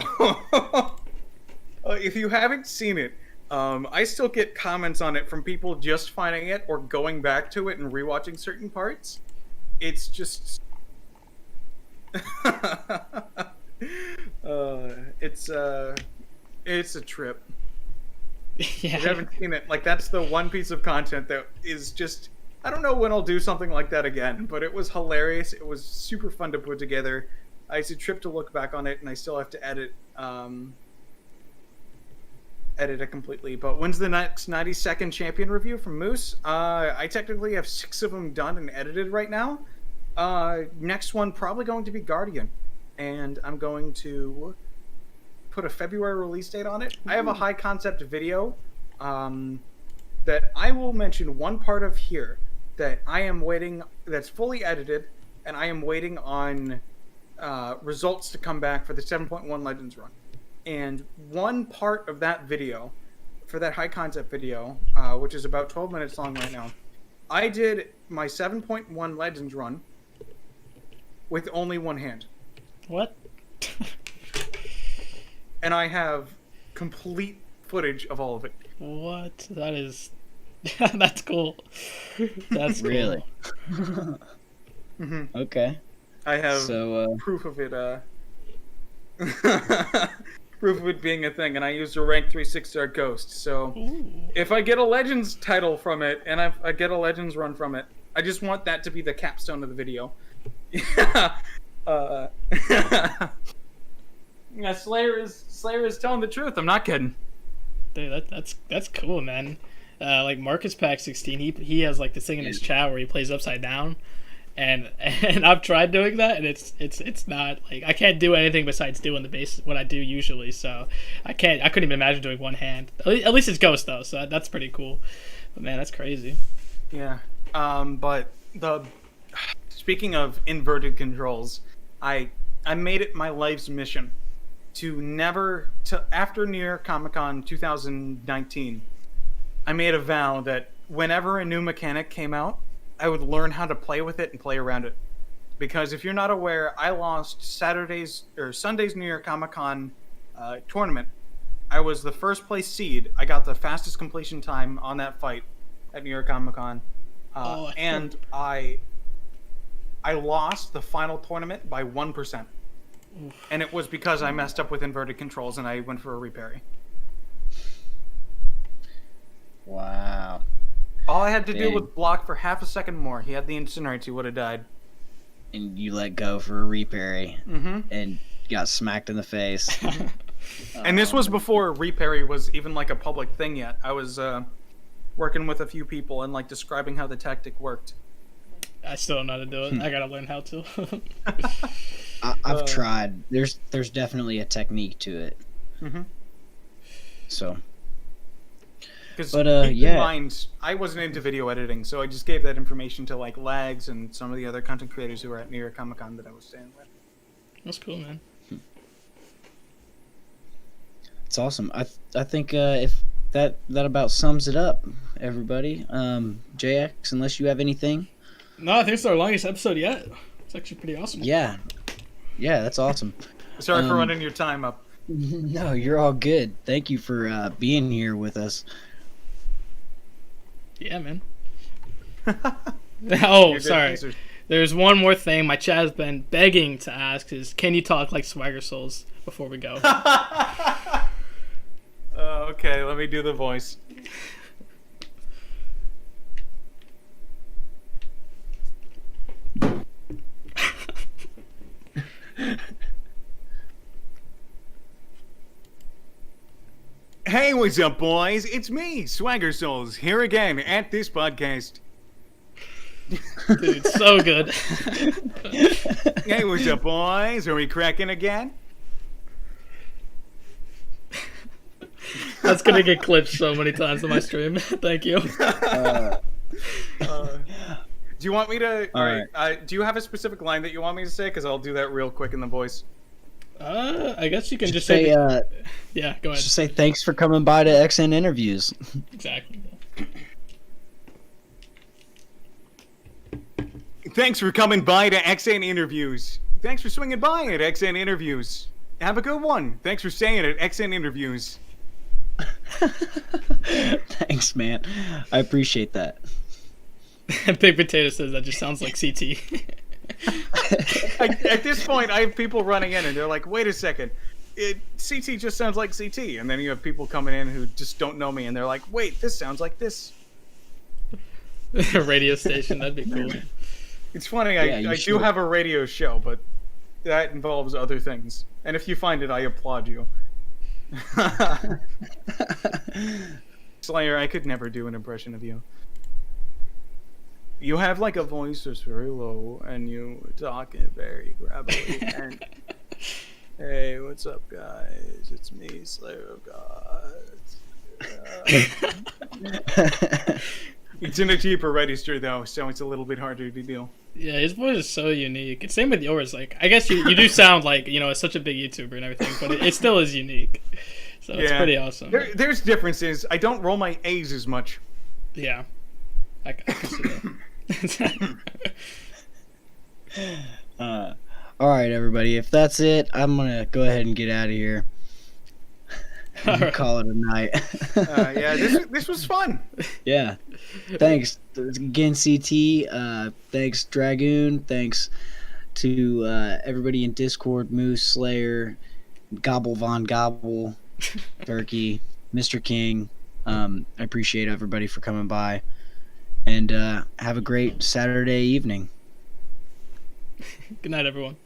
If you haven't seen it, I still get comments on it from people just finding it or going back to it and rewatching certain parts. It's just it's a trip.
Yeah.
If you haven't seen it, like, that's the one piece of content that is just, I don't know when I'll do something like that again, but it was hilarious. It was super fun to put together. It's a trip to look back on it, and I still have to edit it completely. But when's the next 90-second champion review from Moose? I technically have 6 of them done and edited right now. Next one probably going to be Guardian, and I'm going to put a February release date on it. I have a high concept video that I will mention one part of here that I am waiting, that's fully edited, and I am waiting on results to come back for the 7.1 Legends run. And one part of that video, for that high concept video, which is about 12 minutes long right now, I did my 7.1 Legends run with only one hand.
What?
And I have complete footage of all of it.
What? That is... That's cool. That's cool.
Really?
Mm-hmm.
Okay.
I have
So,
proof of it. Proof of it being a thing, and I used a rank 3-6-star ghost. So
Ooh.
if I get a Legends title from it, and I get a Legends run from it, I just want that to be the capstone of the video. Yeah, Slayer is telling the truth. I'm not kidding.
Dude, that's cool, man. Like Marcus Pack 16, he has like this thing in his chat where he plays upside down, and I've tried doing that, and it's not like I can't do anything besides doing the base what I do usually. So I couldn't even imagine doing one hand. At least it's Ghost though, so that's pretty cool. But man, that's crazy.
Yeah. But speaking of inverted controls, I made it my life's mission to after New York Comic Con 2019, I made a vow that whenever a new mechanic came out, I would learn how to play with it and play around it. Because if you're not aware, I lost Sunday's New York Comic Con tournament. I was the first place seed. I got the fastest completion time on that fight at New York Comic Con, and I lost the final tournament by 1%. And it was because I messed up with inverted controls and I went for a reparry.
wow.
All I had to do
Dang.
was block for half a second more. He had the incinerate, he would have died.
And you let go for a reparry
Mm-hmm.
and got smacked in the face.
And this was before reparry was even like a public thing yet. I was working with a few people and like describing how the tactic worked.
I still don't know how to do it. I gotta learn how to.
I've tried. There's definitely a technique to it.
Mm-hmm.
So,
Because
But,
keep
yeah.
in mind, I wasn't into video editing, so I just gave that information to like Lags and some of the other content creators who were at New York Comic Con that I was staying with.
That's cool, man.
it's awesome. I think if that about sums it up, everybody. JX, unless you have anything.
No, I think it's our longest episode yet. It's actually pretty awesome.
Yeah, that's awesome.
Sorry for running your time up.
No, you're all good. Thank you for being here with us.
Yeah, man.
You're
Oh,
good
sorry.
pieces.
There's one more thing my chat has been begging to ask is, can you talk like Swagger Souls before we go?
Okay, let me do the voice. Hey, what's up, boys? It's me, Swagger Souls, here again at this podcast.
Dude, so good.
Hey, what's up, boys? Are we cracking again?
That's gonna get clipped so many times on my stream. Thank you.
Do you want me to?
All
right. Do you have a specific line that you want me to say? Because I'll do that real quick in the voice.
I guess you can just
say,
say. Yeah, go ahead.
just say thanks for coming by to XN Interviews.
Exactly.
Thanks for coming by to XN Interviews. Thanks for swinging by at XN Interviews. Have a good one. Thanks for staying at XN Interviews.
Thanks, man. I appreciate that.
Big Potato says that just sounds like CT.
At this point, I have people running in and they're like, wait a second. CT just sounds like CT. And then you have people coming in who just don't know me and they're like, wait, this sounds like this.
Radio station, that'd be cool.
It's funny,
Yeah,
I do have a radio show, but that involves other things. And if you find it, I applaud you. Slayer, I could never do an impression of you. You have like a voice that's very low, and you talk it very gravelly. And hey, what's up, guys? It's me, Slayer of Gods. It's in a deeper register though, so it's a little bit harder to do.
Yeah, his voice is so unique. Same with yours. Like, I guess you do sound like, such a big YouTuber and everything, but it still is unique. So it's pretty awesome.
There's differences. I don't roll my A's as much.
Yeah, I can see that.
All right, everybody. If that's it, I'm gonna go ahead and get out of here.
Right.
Call it a night.
Yeah, this was fun.
Yeah. Thanks again, CT. Thanks, Dragoon. Thanks to everybody in Discord, Moose, Slayer, Gobble Von Gobble, Turkey, Mr. King. I appreciate everybody for coming by. And have a great Saturday evening.
Good night, everyone.